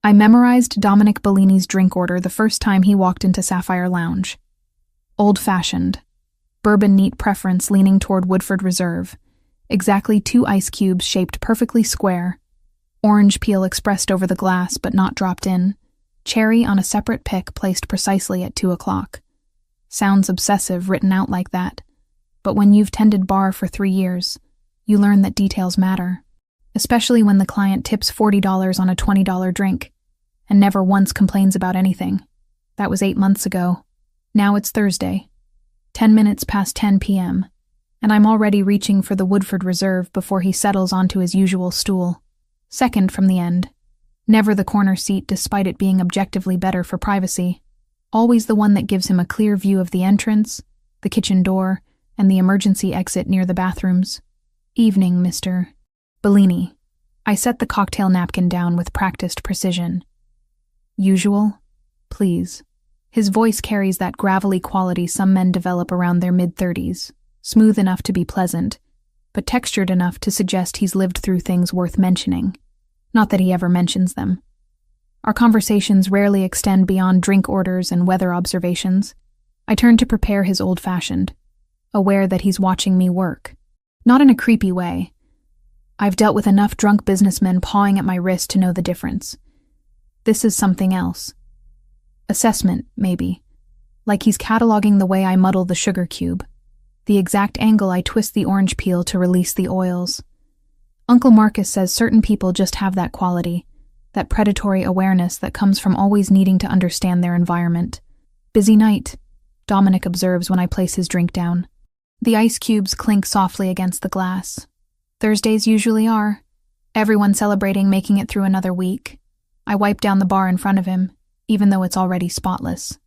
I memorized Dominic Bellini's drink order the first time he walked into Sapphire Lounge. Old-fashioned. Bourbon neat preference leaning toward Woodford Reserve. Exactly 2 ice cubes shaped perfectly square. Orange peel expressed over the glass but not dropped in. Cherry on a separate pick placed precisely at 2 o'clock. Sounds obsessive written out like that. But when you've tended bar for 3 years, you learn that details matter. Especially when the client tips $40 on a $20 drink, and never once complains about anything. That was 8 months ago. Now it's Thursday, 10 minutes past 10 p.m., and I'm already reaching for the Woodford Reserve before he settles onto his usual stool. Second from the end. Never the corner seat despite it being objectively better for privacy. Always the one that gives him a clear view of the entrance, the kitchen door, and the emergency exit near the bathrooms. Evening, Mr. Bellini. I set the cocktail napkin down with practiced precision. Usual? Please. His voice carries that gravelly quality some men develop around their mid-30s, smooth enough to be pleasant, but textured enough to suggest he's lived through things worth mentioning. Not that he ever mentions them. Our conversations rarely extend beyond drink orders and weather observations. I turn to prepare his old-fashioned, aware that he's watching me work. Not in a creepy way. I've dealt with enough drunk businessmen pawing at my wrist to know the difference. This is something else. Assessment, maybe. Like he's cataloging the way I muddle the sugar cube, the exact angle I twist the orange peel to release the oils. Uncle Marcus says certain people just have that quality, that predatory awareness that comes from always needing to understand their environment. Busy night, Dominic observes when I place his drink down. The ice cubes clink softly against the glass. Thursdays usually are. Everyone celebrating making it through another week. I wipe down the bar in front of him, even though it's already spotless.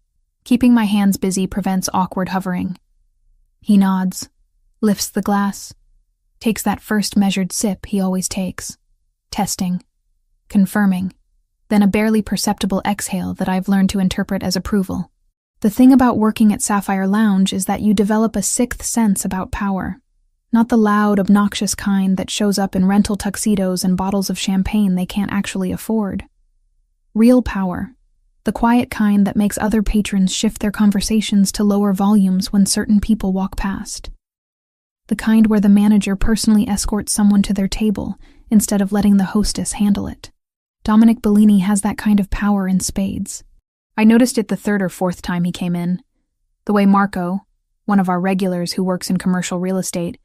Keeping my hands busy prevents awkward hovering. He nods, lifts the glass, takes that first measured sip he always takes. Testing. Confirming. Then a barely perceptible exhale that I've learned to interpret as approval. The thing about working at Sapphire Lounge is that you develop a sixth sense about power. Not the loud, obnoxious kind that shows up in rental tuxedos and bottles of champagne they can't actually afford. Real power. The quiet kind that makes other patrons shift their conversations to lower volumes when certain people walk past. The kind where the manager personally escorts someone to their table instead of letting the hostess handle it. Dominic Bellini has that kind of power in spades. I noticed it the 3rd or 4th time he came in. The way Marco, one of our regulars who works in commercial real estate,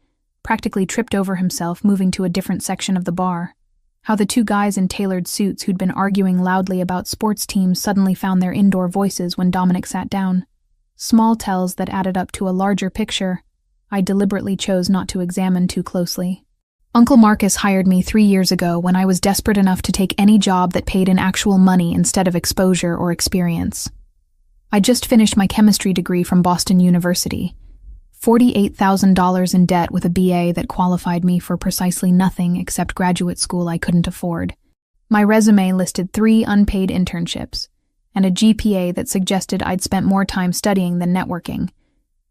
practically tripped over himself moving to a different section of the bar. How the 2 guys in tailored suits who'd been arguing loudly about sports teams suddenly found their indoor voices when Dominic sat down. Small tells that added up to a larger picture I deliberately chose not to examine too closely. Uncle Marcus hired me 3 years ago when I was desperate enough to take any job that paid in actual money instead of exposure or experience. I just finished my chemistry degree from Boston University, $48,000 in debt with a BA that qualified me for precisely nothing except graduate school I couldn't afford. My resume listed 3 unpaid internships, and a GPA that suggested I'd spent more time studying than networking,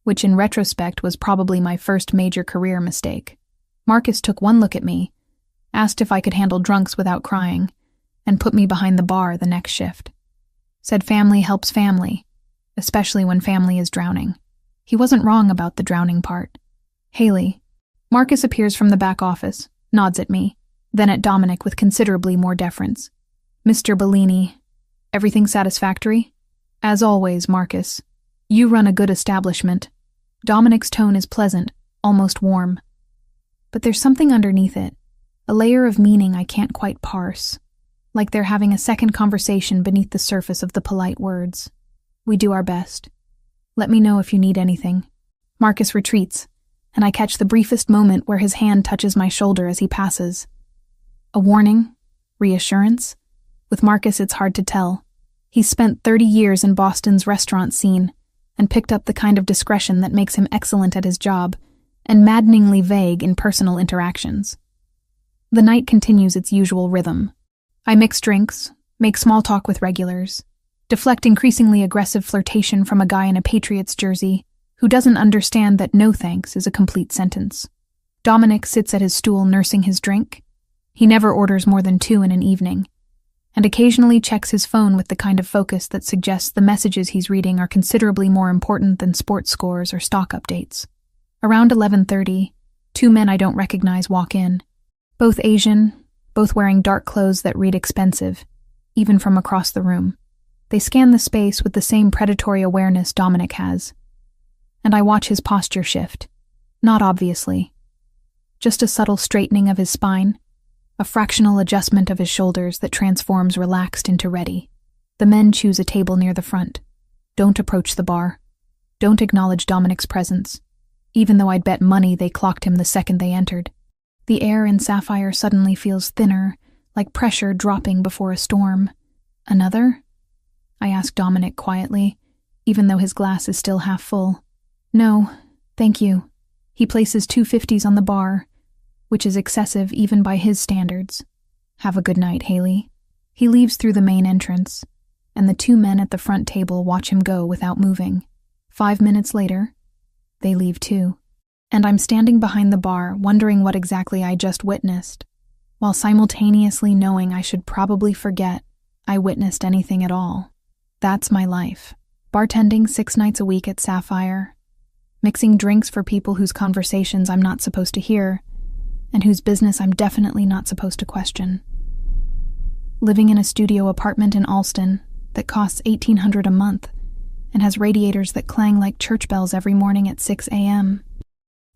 which in retrospect was probably my first major career mistake. Marcus took one look at me, asked if I could handle drunks without crying, and put me behind the bar the next shift. Said family helps family, especially when family is drowning. He wasn't wrong about the drowning part. Haley. Marcus appears from the back office, nods at me, then at Dominic with considerably more deference. Mr. Bellini, everything satisfactory? As always, Marcus. You run a good establishment. Dominic's tone is pleasant, almost warm. But there's something underneath it, a layer of meaning I can't quite parse, like they're having a second conversation beneath the surface of the polite words. We do our best. Let me know if you need anything. Marcus retreats, and I catch the briefest moment where his hand touches my shoulder as he passes. A warning? Reassurance? With Marcus, it's hard to tell. He's spent 30 years in Boston's restaurant scene and picked up the kind of discretion that makes him excellent at his job and maddeningly vague in personal interactions. The night continues its usual rhythm. I mix drinks, make small talk with regulars, deflect increasingly aggressive flirtation from a guy in a Patriots jersey who doesn't understand that no thanks is a complete sentence. Dominic sits at his stool nursing his drink. He never orders more than 2 in an evening. and occasionally checks his phone with the kind of focus that suggests the messages he's reading are considerably more important than sports scores or stock updates. Around 11:30, two men I don't recognize walk in. Both Asian, both wearing dark clothes that read expensive, even from across the room. They scan the space with the same predatory awareness Dominic has. And I watch his posture shift. Not obviously. Just a subtle straightening of his spine, a fractional adjustment of his shoulders that transforms relaxed into ready. The men choose a table near the front. Don't approach the bar. Don't acknowledge Dominic's presence, even though I'd bet money they clocked him the second they entered. The air in Sapphire suddenly feels thinner, like pressure dropping before a storm. Another? I ask Dominic quietly, even though his glass is still half full. No, thank you. He places 250s on the bar, which is excessive even by his standards. Have a good night, Haley. He leaves through the main entrance, and the two men at the front table watch him go without moving. 5 minutes later, they leave too, and I'm standing behind the bar wondering what exactly I just witnessed, while simultaneously knowing I should probably forget I witnessed anything at all. That's my life. Bartending 6 nights a week at Sapphire, mixing drinks for people whose conversations I'm not supposed to hear, and whose business I'm definitely not supposed to question. Living in a studio apartment in Alston that costs $1,800 a month and has radiators that clang like church bells every morning at 6 a.m.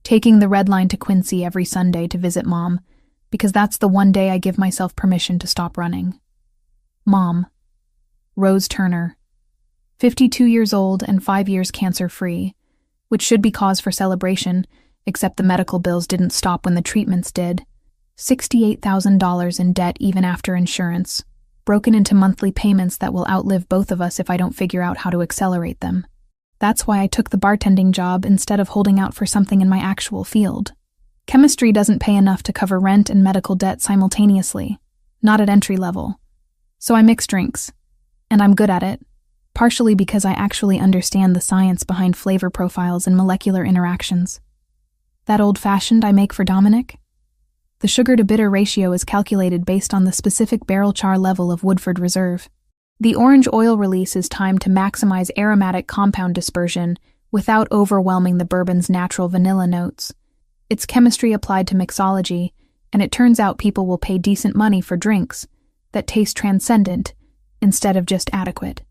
Taking the red line to Quincy every Sunday to visit Mom, because that's the one day I give myself permission to stop running. Mom. Rose Turner. 52 years old and 5 years cancer-free, which should be cause for celebration, except the medical bills didn't stop when the treatments did. $68,000 in debt even after insurance, broken into monthly payments that will outlive both of us if I don't figure out how to accelerate them. That's why I took the bartending job instead of holding out for something in my actual field. Chemistry doesn't pay enough to cover rent and medical debt simultaneously, not at entry level. So I mix drinks, and I'm good at it, partially because I actually understand the science behind flavor profiles and molecular interactions. That old-fashioned I make for Dominic? The sugar-to-bitter ratio is calculated based on the specific barrel char level of Woodford Reserve. The orange oil release is timed to maximize aromatic compound dispersion without overwhelming the bourbon's natural vanilla notes. It's chemistry applied to mixology, and it turns out people will pay decent money for drinks that taste transcendent instead of just adequate.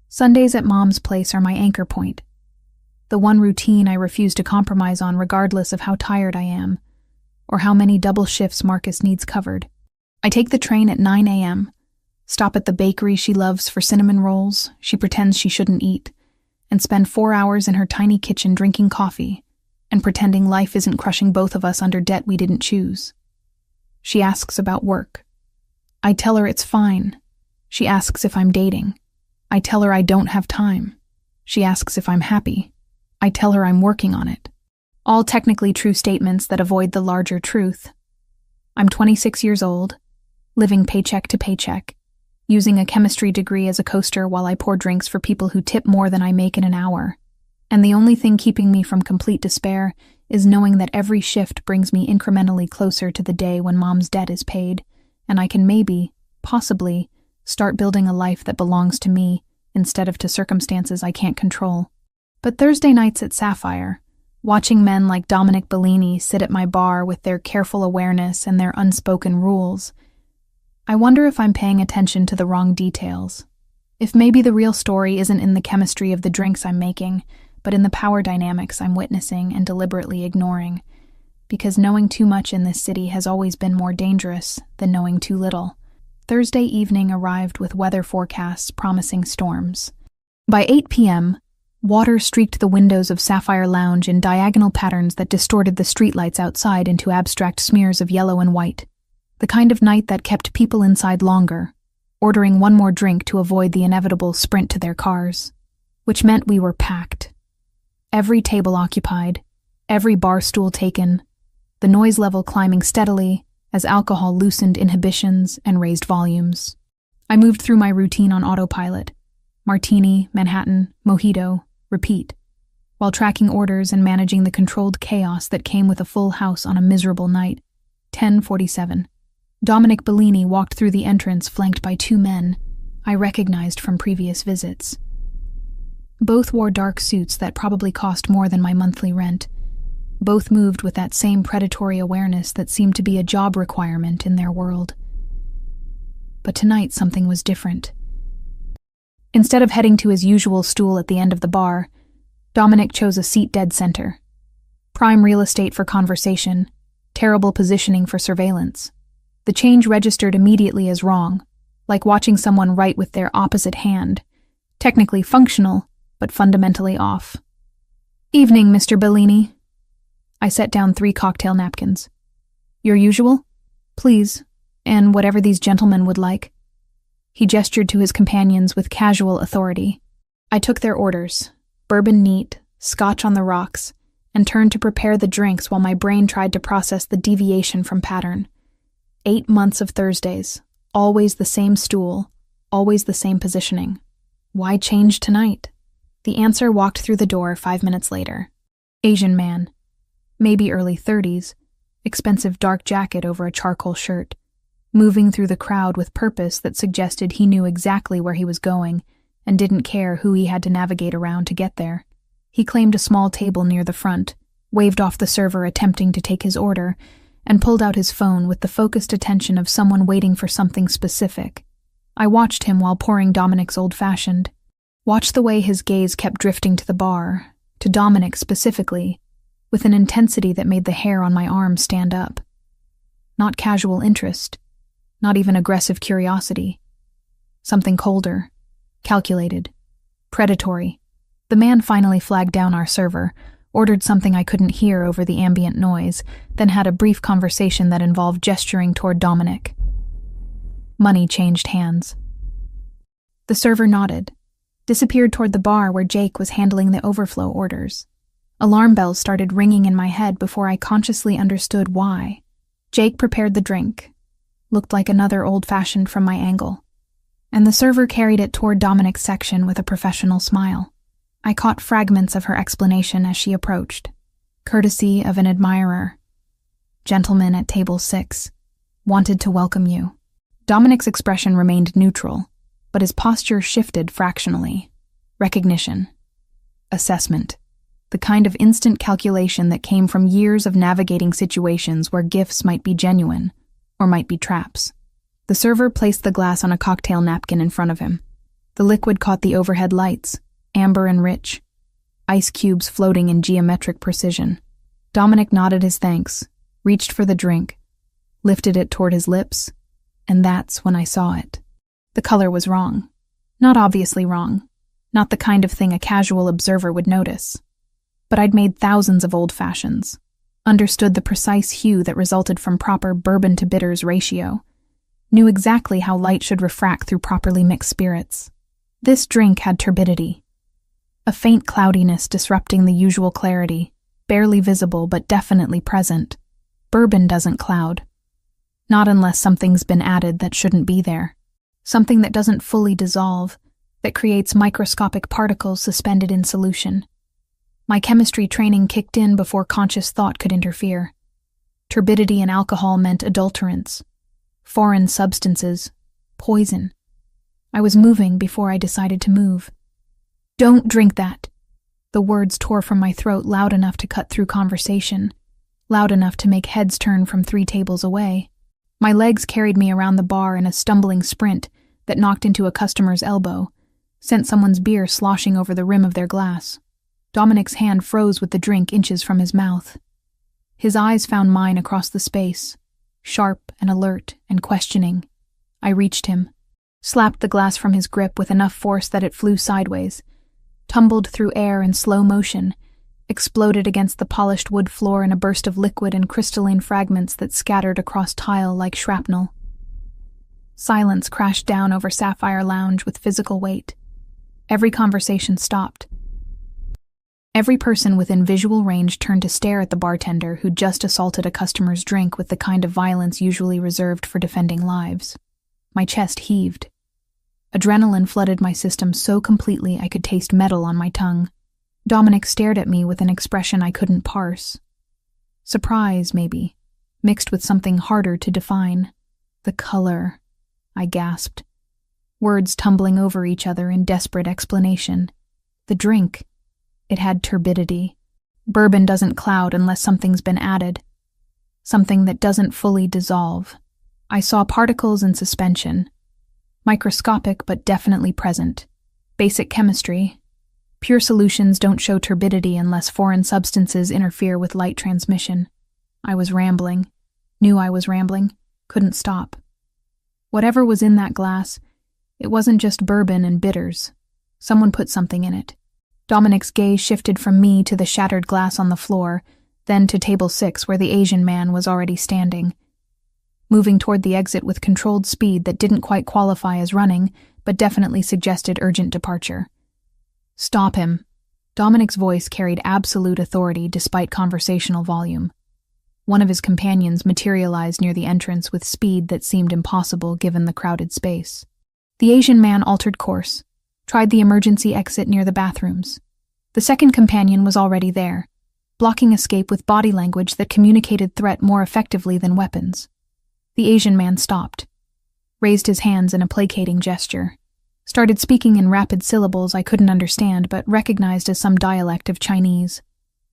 Sundays at Mom's place are my anchor point. The one routine I refuse to compromise on regardless of how tired I am, or how many double shifts Marcus needs covered. I take the train at 9 a.m., stop at the bakery she loves for cinnamon rolls she pretends she shouldn't eat, and spend 4 hours in her tiny kitchen drinking coffee and pretending life isn't crushing both of us under debt we didn't choose. She asks about work. I tell her it's fine. She asks if I'm dating. I tell her I don't have time. She asks if I'm happy. I tell her I'm working on it. All technically true statements that avoid the larger truth. I'm 26 years old, living paycheck to paycheck, using a chemistry degree as a coaster while I pour drinks for people who tip more than I make in an hour. And the only thing keeping me from complete despair is knowing that every shift brings me incrementally closer to the day when Mom's debt is paid, and I can maybe, possibly, start building a life that belongs to me instead of to circumstances I can't control. But Thursday nights at Sapphire, watching men like Dominic Bellini sit at my bar with their careful awareness and their unspoken rules, I wonder if I'm paying attention to the wrong details. If maybe the real story isn't in the chemistry of the drinks I'm making, but in the power dynamics I'm witnessing and deliberately ignoring, because knowing too much in this city has always been more dangerous than knowing too little. Thursday evening arrived with weather forecasts promising storms. By 8 p.m., water streaked the windows of Sapphire Lounge in diagonal patterns that distorted the streetlights outside into abstract smears of yellow and white. The kind of night that kept people inside longer, ordering one more drink to avoid the inevitable sprint to their cars, which meant we were packed. Every table occupied, every bar stool taken, the noise level climbing steadily as alcohol loosened inhibitions and raised volumes. I moved through my routine on autopilot. Martini, Manhattan, mojito, repeat, while tracking orders and managing the controlled chaos that came with a full house on a miserable night. 10:47. Dominic Bellini walked through the entrance flanked by two men I recognized from previous visits. Both wore dark suits that probably cost more than my monthly rent. Both moved with that same predatory awareness that seemed to be a job requirement in their world. But tonight something was different. Instead of heading to his usual stool at the end of the bar, Dominic chose a seat dead center. Prime real estate for conversation, terrible positioning for surveillance. The change registered immediately as wrong, like watching someone write with their opposite hand, technically functional, but fundamentally off. "Evening, Mr. Bellini." I set down 3 cocktail napkins. "Your usual?" "Please, and whatever these gentlemen would like." He gestured to his companions with casual authority. I took their orders, bourbon neat, scotch on the rocks, and turned to prepare the drinks while my brain tried to process the deviation from pattern. 8 months of Thursdays, always the same stool, always the same positioning. Why change tonight? The answer walked through the door 5 minutes later. Asian man, maybe early 30s, expensive dark jacket over a charcoal shirt, moving through the crowd with purpose that suggested he knew exactly where he was going and didn't care who he had to navigate around to get there. He claimed a small table near the front, waved off the server attempting to take his order, and pulled out his phone with the focused attention of someone waiting for something specific. I watched him while pouring Dominic's old-fashioned. Watched the way his gaze kept drifting to the bar, to Dominic specifically, with an intensity that made the hair on my arm stand up. Not casual interest, not even aggressive curiosity. Something colder, calculated, predatory. The man finally flagged down our server, ordered something I couldn't hear over the ambient noise, then had a brief conversation that involved gesturing toward Dominic. Money changed hands. The server nodded, disappeared toward the bar where Jake was handling the overflow orders. Alarm bells started ringing in my head before I consciously understood why. Jake prepared the drink. Looked like another old-fashioned from my angle. And the server carried it toward Dominic's section with a professional smile. I caught fragments of her explanation as she approached. Courtesy of an admirer. Gentleman at table 6. Wanted to welcome you. Dominic's expression remained neutral, but his posture shifted fractionally. Recognition. Assessment. The kind of instant calculation that came from years of navigating situations where gifts might be genuine, or might be traps. The server placed the glass on a cocktail napkin in front of him. The liquid caught the overhead lights, amber and rich, ice cubes floating in geometric precision. Dominic nodded his thanks, reached for the drink, lifted it toward his lips, and that's when I saw it. The color was wrong. Not obviously wrong. Not the kind of thing a casual observer would notice. But I'd made thousands of old fashions, understood the precise hue that resulted from proper bourbon to bitters ratio, knew exactly how light should refract through properly mixed spirits. This drink had turbidity. A faint cloudiness disrupting the usual clarity, barely visible but definitely present. Bourbon doesn't cloud. Not unless something's been added that shouldn't be there. Something that doesn't fully dissolve, that creates microscopic particles suspended in solution. My chemistry training kicked in before conscious thought could interfere. Turbidity in alcohol meant adulterants, foreign substances, poison. I was moving before I decided to move. "Don't drink that." The words tore from my throat loud enough to cut through conversation, loud enough to make heads turn from 3 tables away. My legs carried me around the bar in a stumbling sprint that knocked into a customer's elbow, sent someone's beer sloshing over the rim of their glass. Dominic's hand froze with the drink inches from his mouth. His eyes found mine across the space, sharp and alert and questioning. I reached him, slapped the glass from his grip with enough force that it flew sideways, tumbled through air in slow motion, exploded against the polished wood floor in a burst of liquid and crystalline fragments that scattered across tile like shrapnel. Silence crashed down over Sapphire Lounge with physical weight. Every conversation stopped. Every person within visual range turned to stare at the bartender who'd just assaulted a customer's drink with the kind of violence usually reserved for defending lives. My chest heaved. Adrenaline flooded my system so completely I could taste metal on my tongue. Dominic stared at me with an expression I couldn't parse. Surprise, maybe, mixed with something harder to define. The color, I gasped, words tumbling over each other in desperate explanation. The drink. It had turbidity. Bourbon doesn't cloud unless something's been added. Something that doesn't fully dissolve. I saw particles in suspension. Microscopic but definitely present. Basic chemistry. Pure solutions don't show turbidity unless foreign substances interfere with light transmission. I was rambling. Knew I was rambling. Couldn't stop. Whatever was in that glass, it wasn't just bourbon and bitters. Someone put something in it. Dominic's gaze shifted from me to the shattered glass on the floor, then to table 6 where the Asian man was already standing. Moving toward the exit with controlled speed that didn't quite qualify as running, but definitely suggested urgent departure. Stop him. Dominic's voice carried absolute authority despite conversational volume. One of his companions materialized near the entrance with speed that seemed impossible given the crowded space. The Asian man altered course, tried the emergency exit near the bathrooms. The second companion was already there, blocking escape with body language that communicated threat more effectively than weapons. The Asian man stopped, raised his hands in a placating gesture, started speaking in rapid syllables I couldn't understand but recognized as some dialect of Chinese.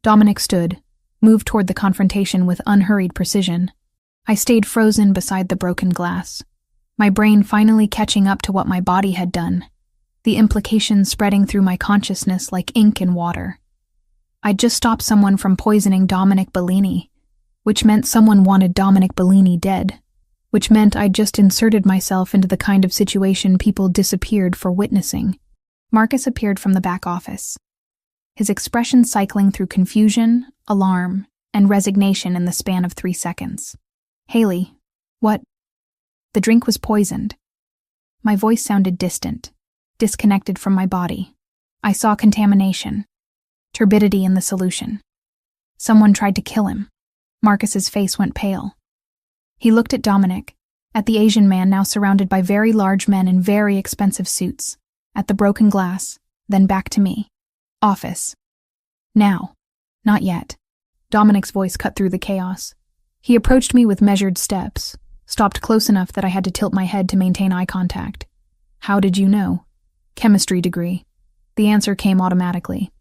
Dominic stood, moved toward the confrontation with unhurried precision. I stayed frozen beside the broken glass, my brain finally catching up to what my body had done, the implications spreading through my consciousness like ink in water. I'd just stopped someone from poisoning Dominic Bellini, which meant someone wanted Dominic Bellini dead, which meant I'd just inserted myself into the kind of situation people disappeared for witnessing. Marcus appeared from the back office, his expression cycling through confusion, alarm, and resignation in the span of 3 seconds. Haley, what? The drink was poisoned. My voice sounded distant, disconnected from my body. I saw contamination, turbidity in the solution. Someone tried to kill him. Marcus's face went pale. He looked at Dominic, at the Asian man now surrounded by very large men in very expensive suits, at the broken glass, then back to me. Office. Now. Not yet. Dominic's voice cut through the chaos. He approached me with measured steps, stopped close enough that I had to tilt my head to maintain eye contact. How did you know? Chemistry degree. The answer came automatically.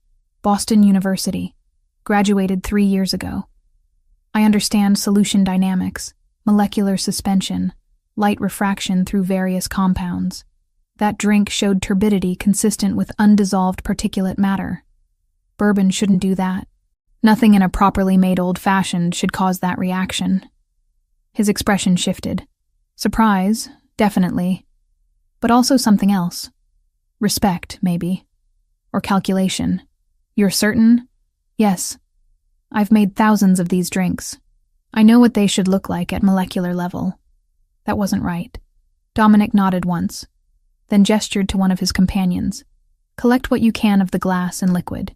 Boston University. Graduated 3 years ago. I understand solution dynamics, molecular suspension, light refraction through various compounds. That drink showed turbidity consistent with undissolved particulate matter. Bourbon shouldn't do that. Nothing in a properly made old-fashioned should cause that reaction. His expression shifted. Surprise, definitely. But also something else. Respect, maybe. Or calculation. You're certain? Yes. I've made thousands of these drinks. I know what they should look like at molecular level. That wasn't right. Dominic nodded once, then gestured to one of his companions. Collect what you can of the glass and liquid.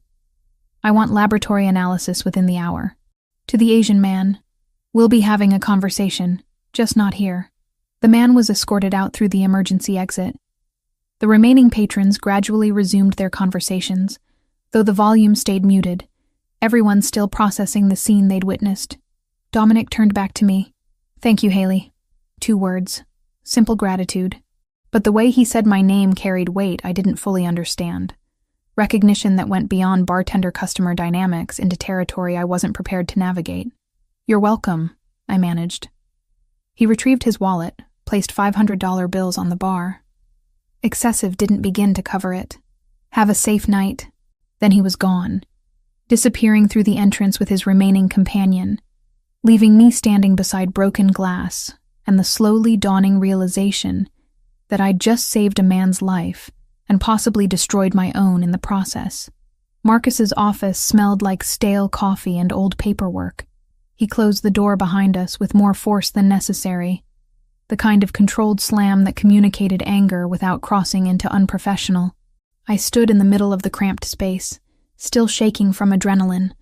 I want laboratory analysis within the hour. To the Asian man, we'll be having a conversation, just not here. The man was escorted out through the emergency exit. The remaining patrons gradually resumed their conversations, though the volume stayed muted, everyone still processing the scene they'd witnessed. Dominic turned back to me. Thank you, Haley. 2 words. Simple gratitude. But the way he said my name carried weight I didn't fully understand. Recognition that went beyond bartender-customer dynamics into territory I wasn't prepared to navigate. You're welcome, I managed. He retrieved his wallet, placed $500 bills on the bar. Excessive didn't begin to cover it. Have a safe night. Then he was gone, disappearing through the entrance with his remaining companion, leaving me standing beside broken glass and the slowly dawning realization that I'd just saved a man's life and possibly destroyed my own in the process. Marcus's office smelled like stale coffee and old paperwork. He closed the door behind us with more force than necessary, the kind of controlled slam that communicated anger without crossing into unprofessional. I stood in the middle of the cramped space, still shaking from adrenaline,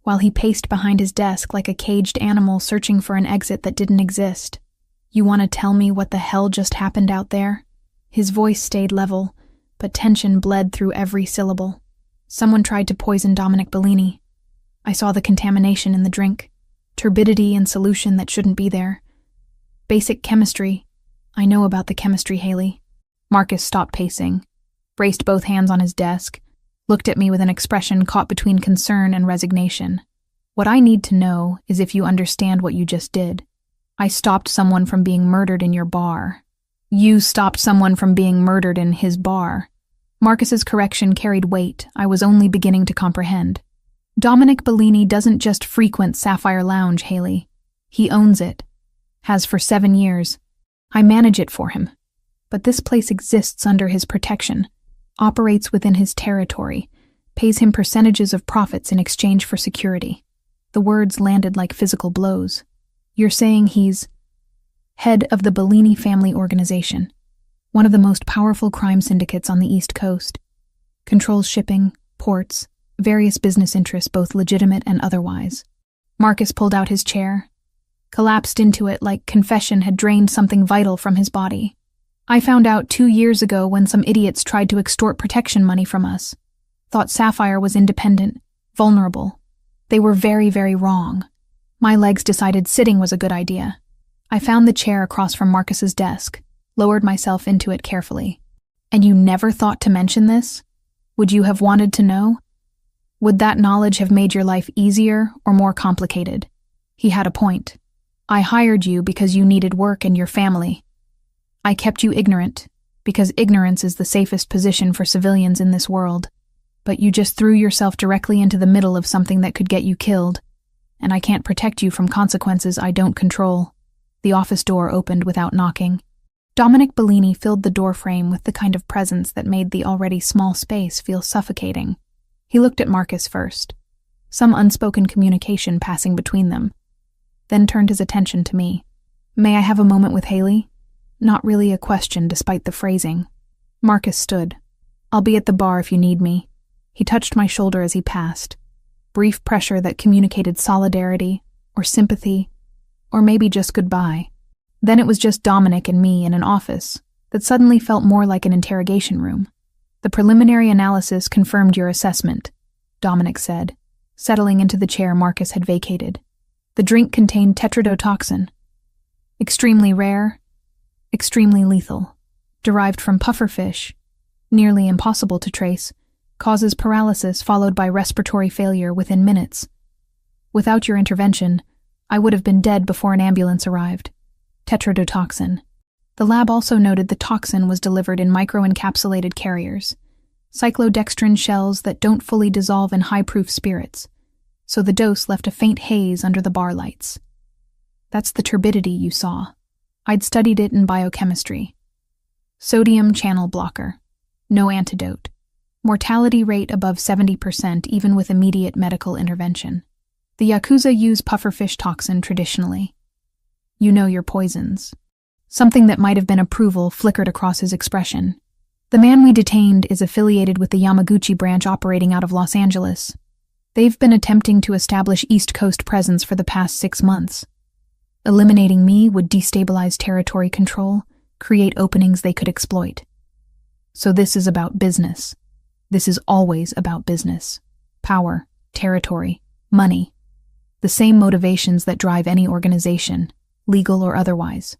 while he paced behind his desk like a caged animal searching for an exit that didn't exist. You want to tell me what the hell just happened out there? His voice stayed level, but tension bled through every syllable. Someone tried to poison Dominic Bellini. I saw the contamination in the drink, turbidity in solution that shouldn't be there. Basic chemistry. I know about the chemistry, Haley. Marcus stopped pacing, braced both hands on his desk, looked at me with an expression caught between concern and resignation. What I need to know is if you understand what you just did. I stopped someone from being murdered in your bar. You stopped someone from being murdered in his bar. Marcus's correction carried weight I was only beginning to comprehend. Dominic Bellini doesn't just frequent Sapphire Lounge, Haley. He owns it. Has for 7 years. I manage it for him. But this place exists under his protection, operates within his territory, pays him percentages of profits in exchange for security. The words landed like physical blows. You're saying he's head of the Bellini family organization, one of the most powerful crime syndicates on the East Coast. Controls shipping, ports, various business interests, both legitimate and otherwise. Marcus pulled out his chair, collapsed into it like confession had drained something vital from his body. I found out 2 years ago when some idiots tried to extort protection money from us. Thought Sapphire was independent, vulnerable. They were very, very wrong. My legs decided sitting was a good idea. I found the chair across from Marcus's desk, lowered myself into it carefully. And you never thought to mention this? Would you have wanted to know? Would that knowledge have made your life easier or more complicated? He had a point. I hired you because you needed work and your family. I kept you ignorant, because ignorance is the safest position for civilians in this world. But you just threw yourself directly into the middle of something that could get you killed, and I can't protect you from consequences I don't control. The office door opened without knocking. Dominic Bellini filled the doorframe with the kind of presence that made the already small space feel suffocating. He looked at Marcus first, some unspoken communication passing between them, then turned his attention to me. May I have a moment with Haley? Not really a question despite the phrasing. Marcus stood. I'll be at the bar if you need me. He touched my shoulder as he passed. Brief pressure that communicated solidarity, or sympathy, or maybe just goodbye. Then it was just Dominic and me in an office that suddenly felt more like an interrogation room. The preliminary analysis confirmed your assessment, Dominic said, settling into the chair Marcus had vacated. The drink contained tetrodotoxin. Extremely rare, extremely lethal. Derived from pufferfish, nearly impossible to trace, causes paralysis followed by respiratory failure within minutes. Without your intervention, I would have been dead before an ambulance arrived. Tetrodotoxin. The lab also noted the toxin was delivered in microencapsulated carriers, cyclodextrin shells that don't fully dissolve in high-proof spirits, so the dose left a faint haze under the bar lights. That's the turbidity you saw. I'd studied it in biochemistry. Sodium channel blocker. No antidote. Mortality rate above 70% even with immediate medical intervention. The Yakuza use pufferfish toxin traditionally. You know your poisons. Something that might have been approval flickered across his expression. The man we detained is affiliated with the Yamaguchi branch operating out of Los Angeles. They've been attempting to establish East Coast presence for the past 6 months. Eliminating me would destabilize territory control, create openings they could exploit. So this is about business. This is always about business. Power, territory, money. The same motivations that drive any organization, legal or otherwise.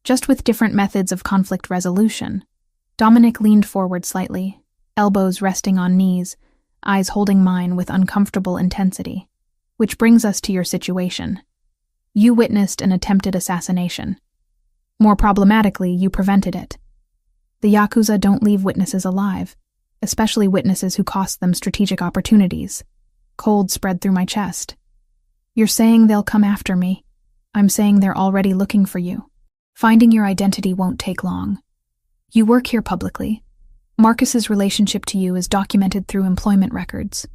Just with different methods of conflict resolution. Dominic leaned forward slightly, elbows resting on knees, eyes holding mine with uncomfortable intensity. Which brings us to your situation. You witnessed an attempted assassination. More problematically, you prevented it. The Yakuza don't leave witnesses alive, especially witnesses who cost them strategic opportunities. Cold spread through my chest. You're saying they'll come after me. I'm saying they're already looking for you. Finding your identity won't take long. You work here publicly. Marcus's relationship to you is documented through employment records.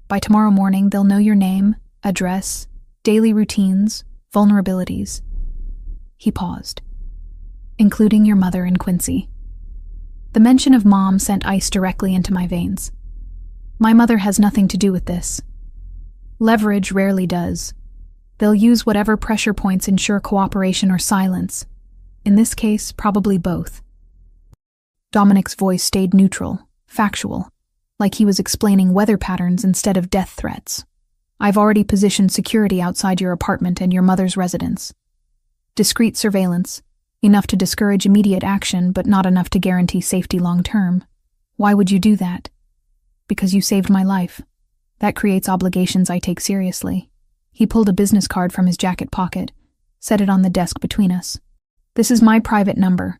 By tomorrow morning, they'll know your name, address, daily routines, vulnerabilities. He paused. Including your mother and Quincy. The mention of Mom sent ice directly into my veins. My mother has nothing to do with this. Leverage rarely does. They'll use whatever pressure points ensure cooperation or silence. In this case, probably both. Dominic's voice stayed neutral, factual, like he was explaining weather patterns instead of death threats. I've already positioned security outside your apartment and your mother's residence. Discreet surveillance, enough to discourage immediate action but not enough to guarantee safety long term. Why would you do that? Because you saved my life. That creates obligations I take seriously. He pulled a business card from his jacket pocket, set it on the desk between us. This is my private number.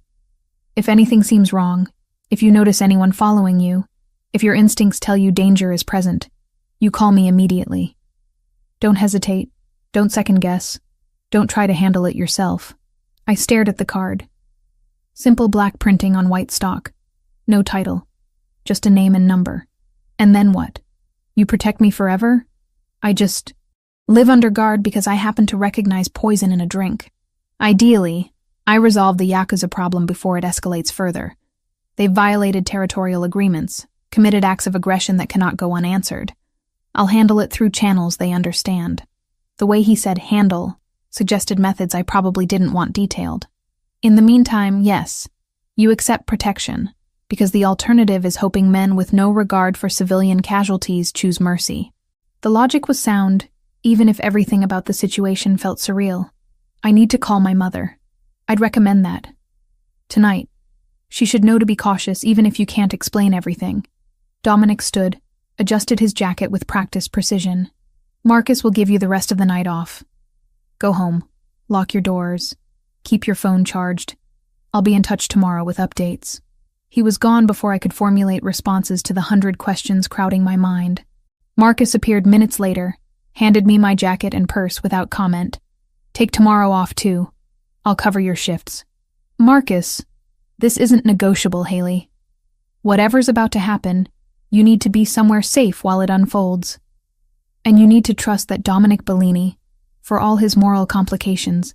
If anything seems wrong, if you notice anyone following you, if your instincts tell you danger is present, you call me immediately. Don't hesitate. Don't second guess. Don't try to handle it yourself. I stared at the card. Simple black printing on white stock. No title. Just a name and number. And then what? You protect me forever? I just live under guard because I happen to recognize poison in a drink. Ideally, I resolve the Yakuza problem before it escalates further. They've violated territorial agreements, committed acts of aggression that cannot go unanswered. I'll handle it through channels they understand. The way he said handle suggested methods I probably didn't want detailed. In the meantime, yes, you accept protection, because the alternative is hoping men with no regard for civilian casualties choose mercy. The logic was sound, even if everything about the situation felt surreal. I need to call my mother. I'd recommend that. Tonight. She should know to be cautious even if you can't explain everything. Dominic stood, adjusted his jacket with practiced precision. Marcus will give you the rest of the night off. Go home. Lock your doors. Keep your phone charged. I'll be in touch tomorrow with updates. He was gone before I could formulate responses to the 100 questions crowding my mind. Marcus appeared minutes later, handed me my jacket and purse without comment. Take tomorrow off, too. I'll cover your shifts. Marcus, this isn't negotiable, Haley. Whatever's about to happen, you need to be somewhere safe while it unfolds. And you need to trust that Dominic Bellini, for all his moral complications,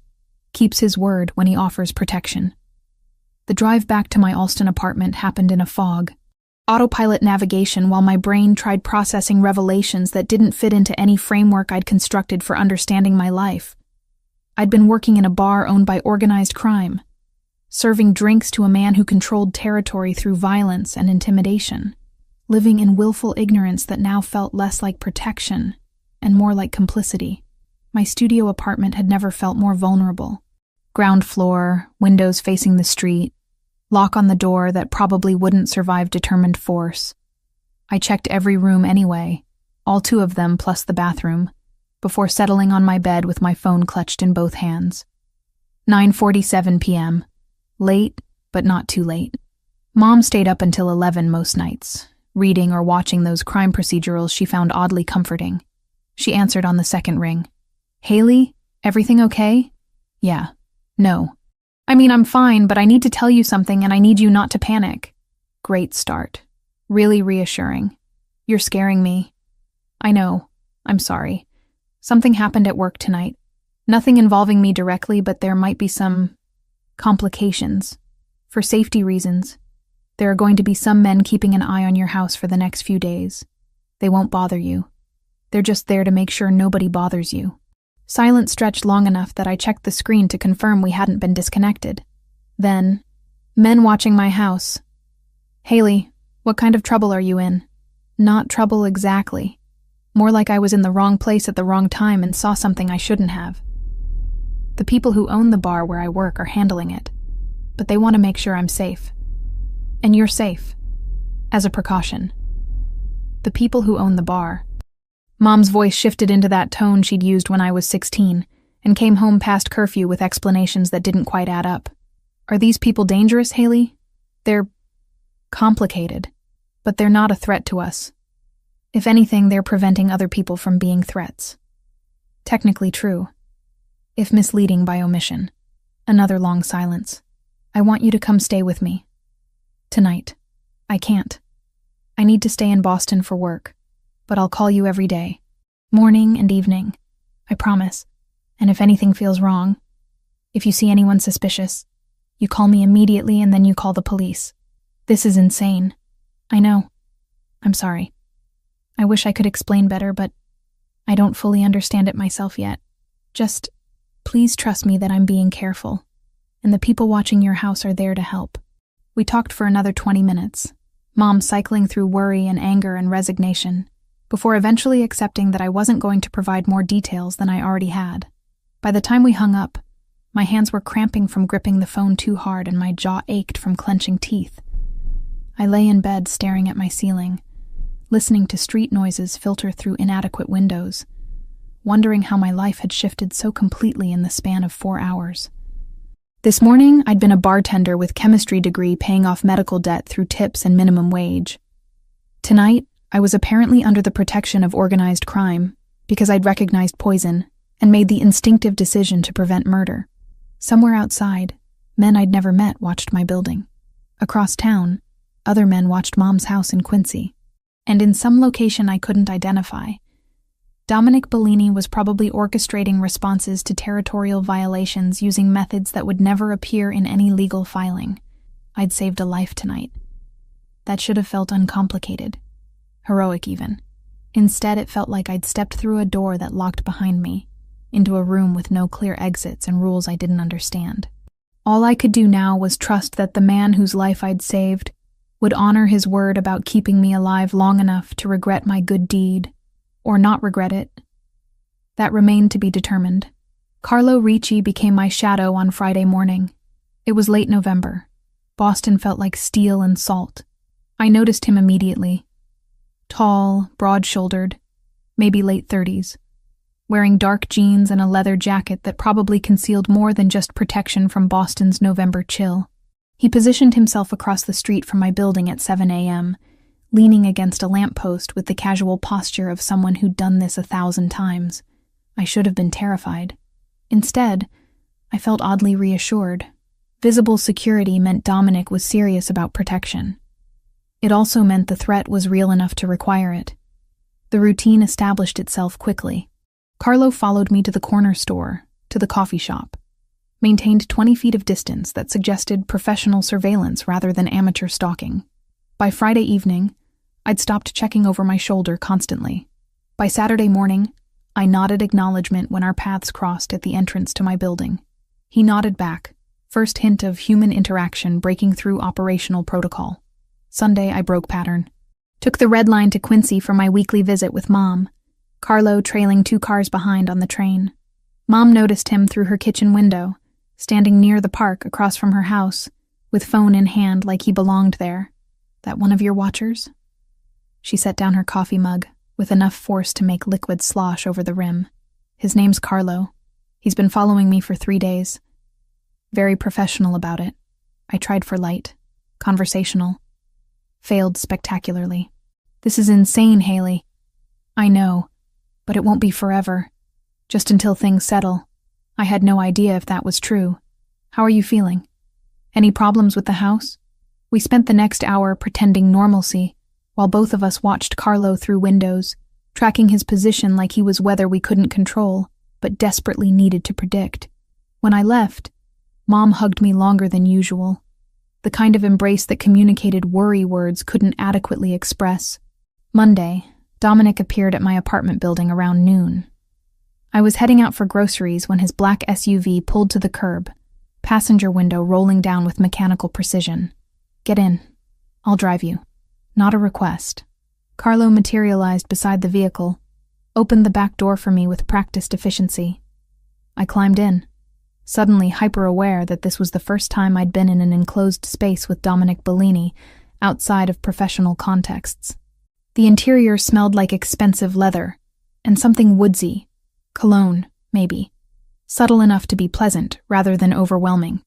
keeps his word when he offers protection. The drive back to my Alston apartment happened in a fog. Autopilot navigation while my brain tried processing revelations that didn't fit into any framework I'd constructed for understanding my life. I'd been working in a bar owned by organized crime, serving drinks to a man who controlled territory through violence and intimidation, living in willful ignorance that now felt less like protection and more like complicity. My studio apartment had never felt more vulnerable. Ground floor, windows facing the street, lock on the door that probably wouldn't survive determined force. I checked every room anyway, all 2 of them plus the bathroom, before settling on my bed with my phone clutched in both hands. 9:47 p.m. Late, but not too late. Mom stayed up until 11 most nights, reading or watching those crime procedurals she found oddly comforting. She answered on the second ring. Haley, everything okay? Yeah. No. I mean, I'm fine, but I need to tell you something and I need you not to panic. Great start. Really reassuring. You're scaring me. I know. I'm sorry. Something happened at work tonight. Nothing involving me directly, but there might be some complications. For safety reasons, there are going to be some men keeping an eye on your house for the next few days. They won't bother you. They're just there to make sure nobody bothers you. Silence stretched long enough that I checked the screen to confirm we hadn't been disconnected. Then, men watching my house. Haley, what kind of trouble are you in? Not trouble exactly. More like I was in the wrong place at the wrong time and saw something I shouldn't have. The people who own the bar where I work are handling it, but they want to make sure I'm safe. And you're safe. As a precaution. The people who own the bar. Mom's voice shifted into that tone she'd used when I was 16, and came home past curfew with explanations that didn't quite add up. Are these people dangerous, Haley? They're complicated, but they're not a threat to us. If anything, they're preventing other people from being threats. Technically true, if misleading by omission. Another long silence. I want you to come stay with me. Tonight. I can't. I need to stay in Boston for work, but I'll call you every day. Morning and evening. I promise. And if anything feels wrong, if you see anyone suspicious, you call me immediately and then you call the police. This is insane. I know. I'm sorry. I wish I could explain better, but I don't fully understand it myself yet. Just, please trust me that I'm being careful, and the people watching your house are there to help. We talked for another 20 minutes, Mom cycling through worry and anger and resignation, before eventually accepting that I wasn't going to provide more details than I already had. By the time we hung up, My hands were cramping from gripping the phone too hard and my jaw ached from clenching teeth. I lay in bed staring at my ceiling, listening to street noises filter through inadequate windows, wondering how my life had shifted so completely in the span of 4 hours. This morning, I'd been a bartender with chemistry degree paying off medical debt through tips and minimum wage. Tonight, I was apparently under the protection of organized crime because I'd recognized poison and made the instinctive decision to prevent murder. Somewhere outside, men I'd never met watched my building. Across town, other men watched Mom's house in Quincy. And in some location I couldn't identify, Dominic Bellini was probably orchestrating responses to territorial violations using methods that would never appear in any legal filing. I'd saved a life tonight. That should have felt uncomplicated. Heroic even. Instead, it felt like I'd stepped through a door that locked behind me, into a room with no clear exits and rules I didn't understand. All I could do now was trust that the man whose life I'd saved would honor his word about keeping me alive long enough to regret my good deed, or not regret it. That remained to be determined. Carlo Ricci became my shadow on Friday morning. It was late November. Boston felt like steel and salt. I noticed him immediately. Tall, broad-shouldered, maybe late 30s, wearing dark jeans and a leather jacket that probably concealed more than just protection from Boston's November chill. He positioned himself across the street from my building at 7 a.m., leaning against a lamppost with the casual posture of someone who'd done this 1,000 times. I should have been terrified. Instead, I felt oddly reassured. Visible security meant Dominic was serious about protection. It also meant the threat was real enough to require it. The routine established itself quickly. Carlo followed me to the corner store, to the coffee shop, maintained 20 feet of distance that suggested professional surveillance rather than amateur stalking. By Friday evening, I'd stopped checking over my shoulder constantly. By Saturday morning, I nodded acknowledgement when our paths crossed at the entrance to my building. He nodded back, first hint of human interaction breaking through operational protocol. Sunday, I broke pattern. Took the red line to Quincy for my weekly visit with Mom, Carlo trailing 2 cars behind on the train. Mom noticed him through her kitchen window, standing near the park across from her house, with phone in hand like he belonged there. That one of your watchers? She set down her coffee mug, with enough force to make liquid slosh over the rim. His name's Carlo. He's been following me for 3 days. Very professional about it. I tried for light, conversational. Failed spectacularly. This is insane, Haley. I know, but it won't be forever. Just until things settle. I had no idea if that was true. How are you feeling? Any problems with the house? We spent the next hour pretending normalcy, while both of us watched Carlo through windows, tracking his position like he was weather we couldn't control, but desperately needed to predict. When I left, Mom hugged me longer than usual, the kind of embrace that communicated worry words couldn't adequately express. Monday, Dominic appeared at my apartment building around noon. I was heading out for groceries when his black SUV pulled to the curb, passenger window rolling down with mechanical precision. Get in. I'll drive you. Not a request. Carlo materialized beside the vehicle, opened the back door for me with practiced efficiency. I climbed in, suddenly hyper-aware that this was the first time I'd been in an enclosed space with Dominic Bellini, outside of professional contexts. The interior smelled like expensive leather, and something woodsy. Cologne, maybe. Subtle enough to be pleasant, rather than overwhelming.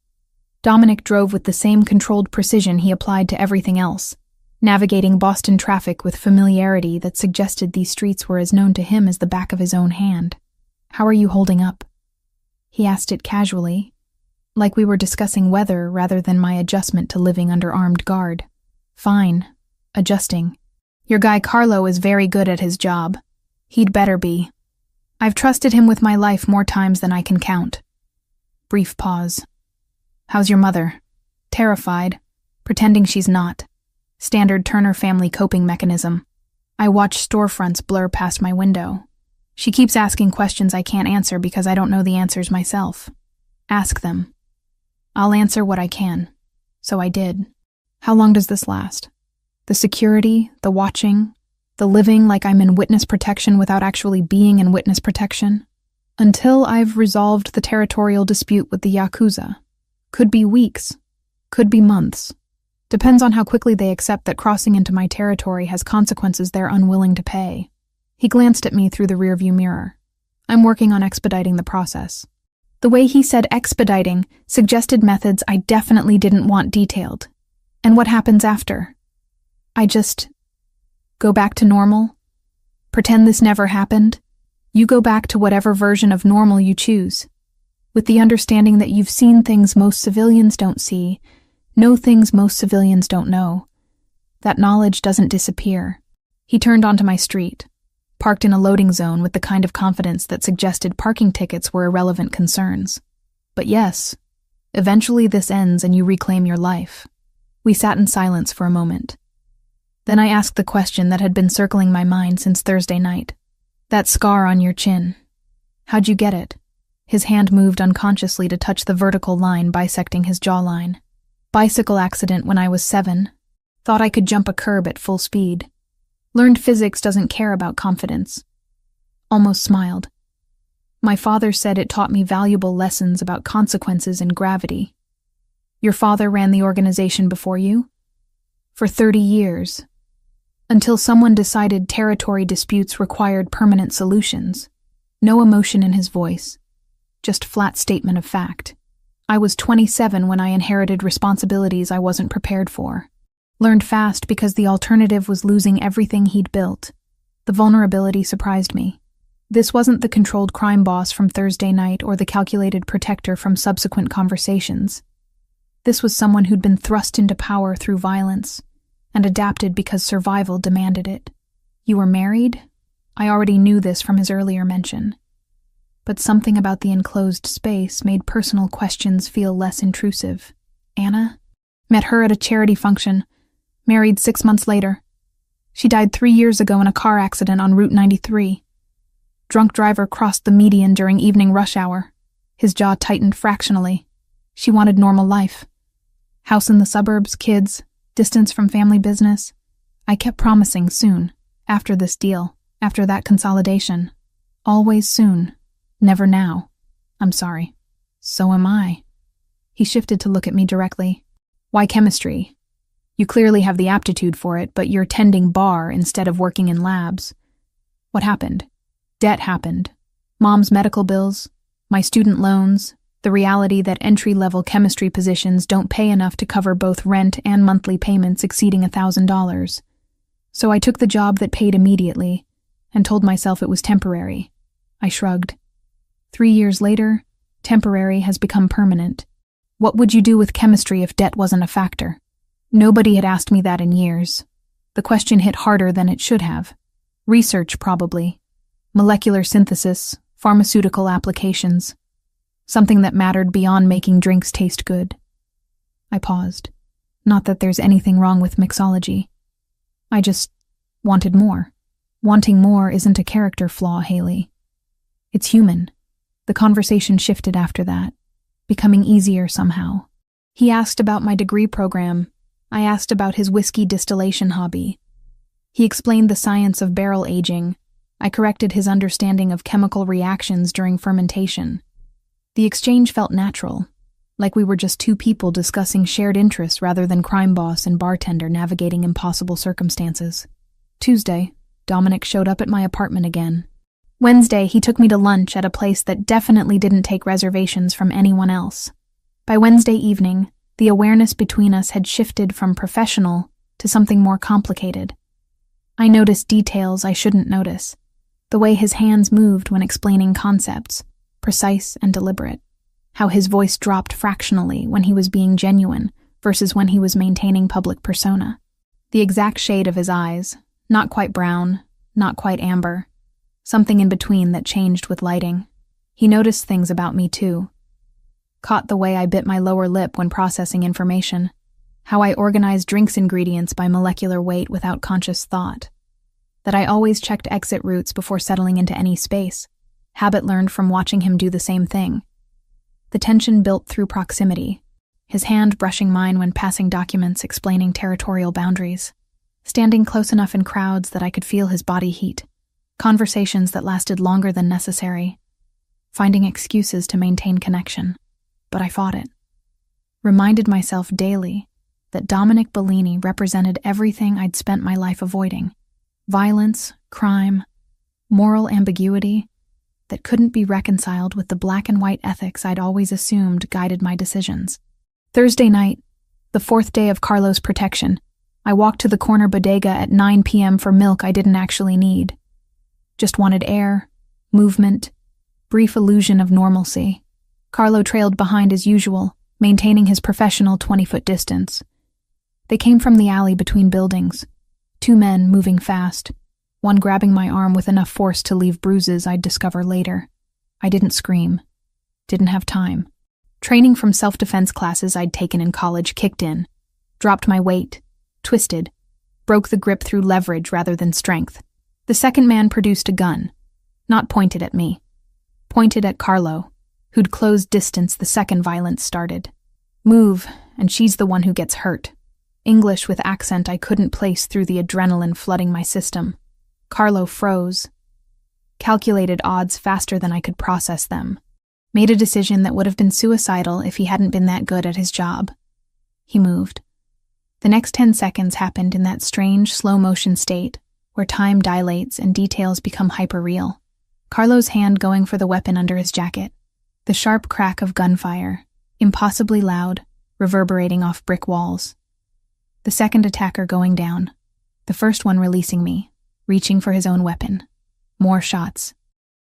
Dominic drove with the same controlled precision he applied to everything else, navigating Boston traffic with familiarity that suggested these streets were as known to him as the back of his own hand. How are you holding up? He asked it casually, like we were discussing weather rather than my adjustment to living under armed guard. Fine. Adjusting. Your guy Carlo is very good at his job. He'd better be. I've trusted him with my life more times than I can count. Brief pause. How's your mother? Terrified, pretending she's not. Standard Turner family coping mechanism. I watch storefronts blur past my window. She keeps asking questions I can't answer because I don't know the answers myself. Ask them. I'll answer what I can. So I did. How long does this last? The security, the watching, the living like I'm in witness protection without actually being in witness protection? Until I've resolved the territorial dispute with the Yakuza. Could be weeks, could be months. Depends on how quickly they accept that crossing into my territory has consequences they're unwilling to pay. He glanced at me through the rearview mirror. I'm working on expediting the process. The way he said expediting suggested methods I definitely didn't want detailed. And what happens after? I just go back to normal? Pretend this never happened? You go back to whatever version of normal you choose, with the understanding that you've seen things most civilians don't see, know things most civilians don't know. That knowledge doesn't disappear. He turned onto my street, parked in a loading zone with the kind of confidence that suggested parking tickets were irrelevant concerns. But yes, eventually this ends and you reclaim your life. We sat in silence for a moment. Then I asked the question that had been circling my mind since Thursday night. That scar on your chin. How'd you get it? His hand moved unconsciously to touch the vertical line bisecting his jawline. Bicycle accident when I was 7. Thought I could jump a curb at full speed. Learned physics doesn't care about confidence. Almost smiled. My father said it taught me valuable lessons about consequences and gravity. Your father ran the organization before you? For 30 years. Until someone decided territory disputes required permanent solutions. No emotion in his voice. Just flat statement of fact. I was 27 when I inherited responsibilities I wasn't prepared for. Learned fast because the alternative was losing everything he'd built. The vulnerability surprised me. This wasn't the controlled crime boss from Thursday night or the calculated protector from subsequent conversations. This was someone who'd been thrust into power through violence and adapted because survival demanded it. You were married? I already knew this from his earlier mention. But something about the enclosed space made personal questions feel less intrusive. Anna? Met her at a charity function. Married 6 months later. She died 3 years ago in a car accident on Route 93. Drunk driver crossed the median during evening rush hour. His jaw tightened fractionally. She wanted normal life. House in the suburbs, kids, distance from family business. I kept promising soon, after this deal, after that consolidation. Always soon, never now. I'm sorry. So am I. He shifted to look at me directly. Why chemistry? You clearly have the aptitude for it, but you're tending bar instead of working in labs. What happened? Debt happened. Mom's medical bills, my student loans, the reality that entry-level chemistry positions don't pay enough to cover both rent and monthly payments exceeding $1,000. So I took the job that paid immediately and told myself it was temporary. I shrugged. 3 years later, temporary has become permanent. What would you do with chemistry if debt wasn't a factor? Nobody had asked me that in years. The question hit harder than it should have. Research, probably. Molecular synthesis, pharmaceutical applications. Something that mattered beyond making drinks taste good. I paused. Not that there's anything wrong with mixology. I just wanted more. Wanting more isn't a character flaw, Haley. It's human. The conversation shifted after that, becoming easier somehow. He asked about my degree program. I asked about his whiskey distillation hobby. He explained the science of barrel aging. I corrected his understanding of chemical reactions during fermentation. The exchange felt natural, like we were just two people discussing shared interests rather than crime boss and bartender navigating impossible circumstances. Tuesday, Dominic showed up at my apartment again. Wednesday, he took me to lunch at a place that definitely didn't take reservations from anyone else. By Wednesday evening, the awareness between us had shifted from professional to something more complicated. I noticed details I shouldn't notice. The way his hands moved when explaining concepts, precise and deliberate. How his voice dropped fractionally when he was being genuine versus when he was maintaining public persona. The exact shade of his eyes, not quite brown, not quite amber. Something in between that changed with lighting. He noticed things about me too. Caught the way I bit my lower lip when processing information. How I organized drinks ingredients by molecular weight without conscious thought. That I always checked exit routes before settling into any space. Habit learned from watching him do the same thing. The tension built through proximity. His hand brushing mine when passing documents explaining territorial boundaries. Standing close enough in crowds that I could feel his body heat. Conversations that lasted longer than necessary. finding excuses to maintain connection. But I fought it. Reminded myself daily that Dominic Bellini represented everything I'd spent my life avoiding. Violence, crime, moral ambiguity that couldn't be reconciled with the black and white ethics I'd always assumed guided my decisions. Thursday night, the 4th day of Carlo's protection, I walked to the corner bodega at 9 p.m. for milk I didn't actually need. Just wanted air, movement, brief illusion of normalcy. Carlo trailed behind as usual, maintaining his professional 20-foot distance. They came from the alley between buildings, 2 men moving fast, one grabbing my arm with enough force to leave bruises I'd discover later. I didn't scream. Didn't have time. Training from self-defense classes I'd taken in college kicked in, dropped my weight, twisted, broke the grip through leverage rather than strength. The second man produced a gun, not pointed at me, pointed at Carlo, who'd closed distance the second violence started. Move, and she's the one who gets hurt. English with accent I couldn't place through the adrenaline flooding my system. Carlo froze. Calculated odds faster than I could process them. Made a decision that would have been suicidal if he hadn't been that good at his job. He moved. The next 10 seconds happened in that strange, slow-motion state where time dilates and details become hyper-real. Carlo's hand going for the weapon under his jacket. The sharp crack of gunfire, impossibly loud, reverberating off brick walls. The second attacker going down. The first one releasing me, reaching for his own weapon. More shots.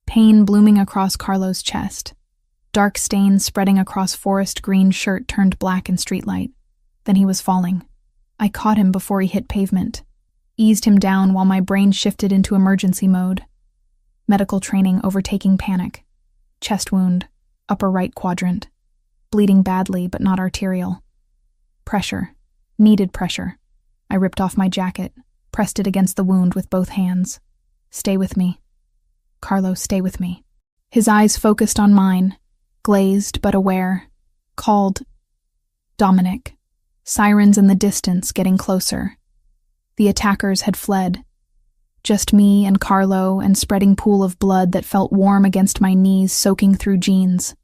Pain blooming across Carlo's chest. Dark stains spreading across forest green shirt turned black in streetlight. Then he was falling. I caught him before he hit pavement. Eased him down while my brain shifted into emergency mode. Medical training overtaking panic. Chest wound, upper right quadrant. Bleeding badly but not arterial. Pressure. Needed pressure. I ripped off my jacket, pressed it against the wound with both hands. Stay with me. Carlo, stay with me. His eyes focused on mine, glazed but aware. Called Dominic. Sirens in the distance getting closer. The attackers had fled. Just me and Carlo and spreading pool of blood that felt warm against my knees soaking through jeans.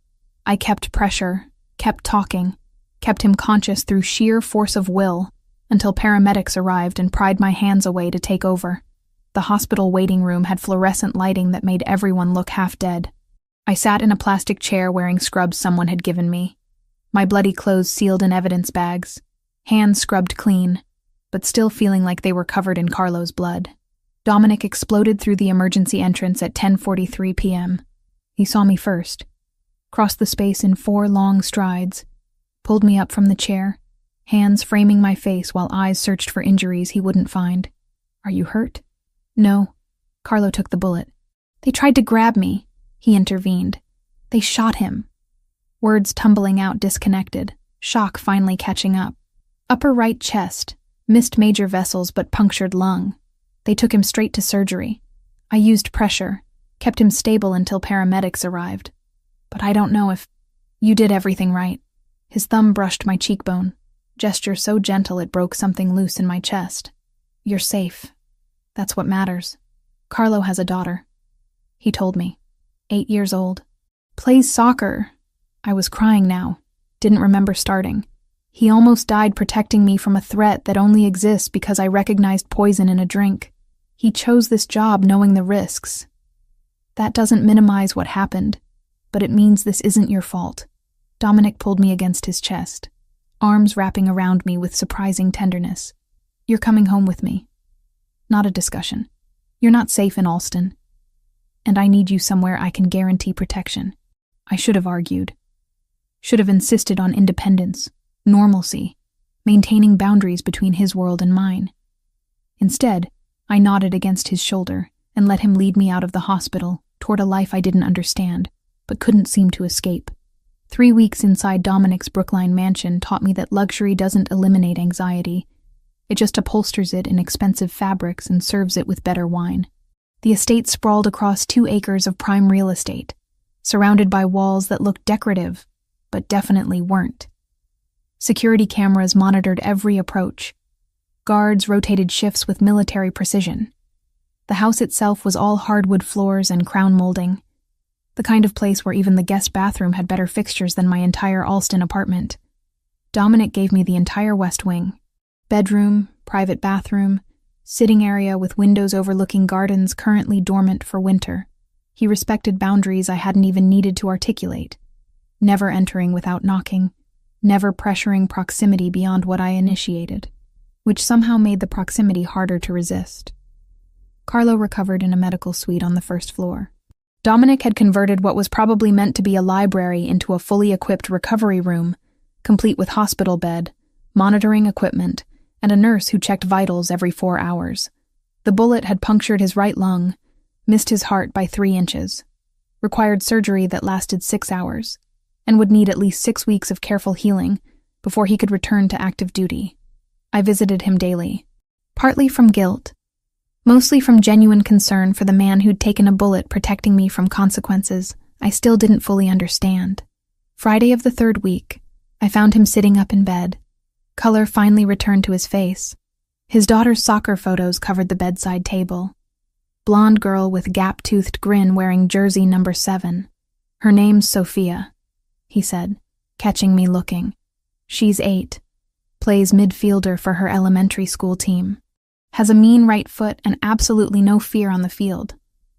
I kept pressure, kept talking, kept him conscious through sheer force of will until paramedics arrived and pried my hands away to take over. The hospital waiting room had fluorescent lighting that made everyone look half dead. I sat in a plastic chair wearing scrubs someone had given me. My bloody clothes sealed in evidence bags, hands scrubbed clean, but still feeling like they were covered in Carlo's blood. Dominic exploded through the emergency entrance at 10:43 p.m. He saw me first, crossed the space in 4 long strides, pulled me up from the chair, hands framing my face while eyes searched for injuries he wouldn't find. Are you hurt? No. Carlo took the bullet. They tried to grab me, he intervened. They shot him. Words tumbling out disconnected, shock finally catching up. Upper right chest, missed major vessels but punctured lung. They took him straight to surgery. I used pressure, kept him stable until paramedics arrived. But I don't know if... You did everything right. His thumb brushed my cheekbone, gesture so gentle it broke something loose in my chest. You're safe. That's what matters. Carlo has a daughter. He told me. 8 years old. Plays soccer. I was crying now. Didn't remember starting. He almost died protecting me from a threat that only exists because I recognized poison in a drink. He chose this job knowing the risks. That doesn't minimize what happened, but it means this isn't your fault. Dominic pulled me against his chest, arms wrapping around me with surprising tenderness. You're coming home with me. Not a discussion. You're not safe in Alston. And I need you somewhere I can guarantee protection. I should have argued. Should have insisted on independence, normalcy, maintaining boundaries between his world and mine. Instead, I nodded against his shoulder and let him lead me out of the hospital toward a life I didn't understand, but couldn't seem to escape. 3 weeks inside Dominic's Brookline mansion taught me that luxury doesn't eliminate anxiety. It just upholsters it in expensive fabrics and serves it with better wine. The estate sprawled across 2 acres of prime real estate, surrounded by walls that looked decorative, but definitely weren't. Security cameras monitored every approach. Guards rotated shifts with military precision. The house itself was all hardwood floors and crown molding. the kind of place where even the guest bathroom had better fixtures than my entire Alston apartment. Dominic gave me the entire west wing. Bedroom, private bathroom, sitting area with windows overlooking gardens currently dormant for winter. He respected boundaries I hadn't even needed to articulate. Never entering without knocking, never pressuring proximity beyond what I initiated, which somehow made the proximity harder to resist. Carlo recovered in a medical suite on the first floor. Dominic had converted what was probably meant to be a library into a fully equipped recovery room, complete with hospital bed, monitoring equipment, and a nurse who checked vitals every 4 hours. The bullet had punctured his right lung, missed his heart by 3 inches, required surgery that lasted 6 hours, and would need at least 6 weeks of careful healing before he could return to active duty. I visited him daily, partly from guilt, mostly from genuine concern for the man who'd taken a bullet protecting me from consequences I still didn't fully understand. Friday of the 3rd week, I found him sitting up in bed. Color finally returned to his face. His daughter's soccer photos covered the bedside table. Blonde girl with gap-toothed grin wearing jersey number 7. Her name's Sophia, he said, catching me looking. She's 8. Plays midfielder for her elementary school team. Has a mean right foot and absolutely no fear on the field.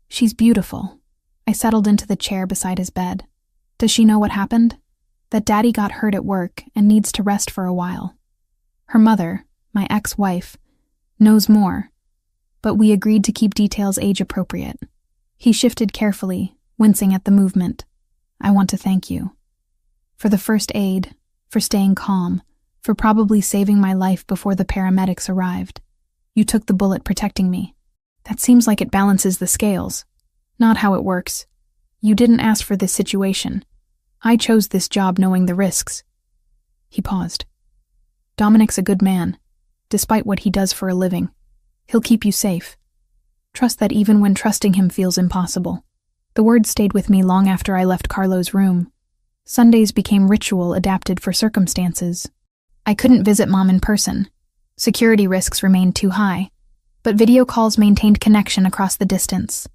She's beautiful. I settled into the chair beside his bed. Does she know what happened? That Daddy got hurt at work and needs to rest for a while. Her mother, my ex-wife, knows more, but we agreed to keep details age-appropriate. He shifted carefully, wincing at the movement. I want to thank you. For the first aid, for staying calm, for probably saving my life before the paramedics arrived. You took the bullet protecting me. That seems like it balances the scales. Not how it works. You didn't ask for this situation. I chose this job knowing the risks. He paused. Dominic's a good man, despite what he does for a living. He'll keep you safe. Trust that even when trusting him feels impossible. The words stayed with me long after I left Carlo's room. Sundays became ritual adapted for circumstances. I couldn't visit Mom in person. Security risks remained too high, but video calls maintained connection across the distance.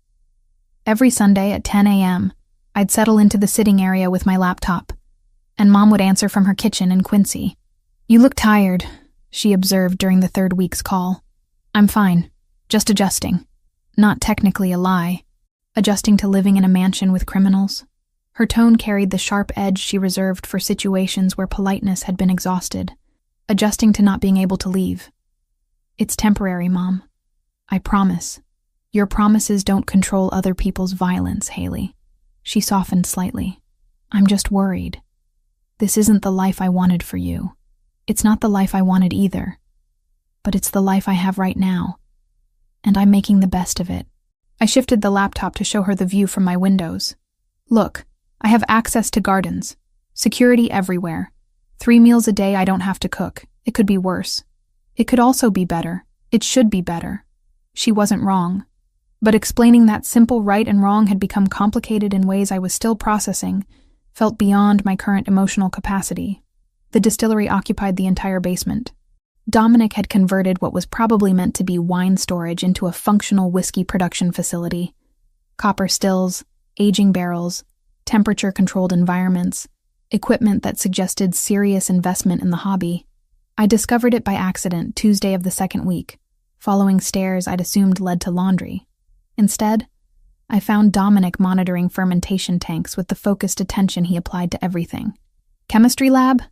Every Sunday at 10 a.m., I'd settle into the sitting area with my laptop, and Mom would answer from her kitchen in Quincy. You look tired, she observed during the 3rd week's call. I'm fine, just adjusting. Not technically a lie. Adjusting to living in a mansion with criminals. Her tone carried the sharp edge she reserved for situations where politeness had been exhausted. Adjusting to not being able to leave. It's temporary, Mom. I promise. Your promises don't control other people's violence, Haley. She softened slightly. I'm just worried. This isn't the life I wanted for you. It's not the life I wanted either. But it's the life I have right now. And I'm making the best of it. I shifted the laptop to show her the view from my windows. Look, I have access to gardens. Security everywhere. 3 meals a day I don't have to cook. It could be worse. It could also be better. It should be better. She wasn't wrong. But explaining that simple right and wrong had become complicated in ways I was still processing, felt beyond my current emotional capacity. The distillery occupied the entire basement. Dominic had converted what was probably meant to be wine storage into a functional whiskey production facility. Copper stills, aging barrels, temperature-controlled environments, equipment that suggested serious investment in the hobby. I discovered it by accident Tuesday of the 2nd week, following stairs I'd assumed led to laundry. Instead, I found Dominic monitoring fermentation tanks with the focused attention he applied to everything. Chemistry lab?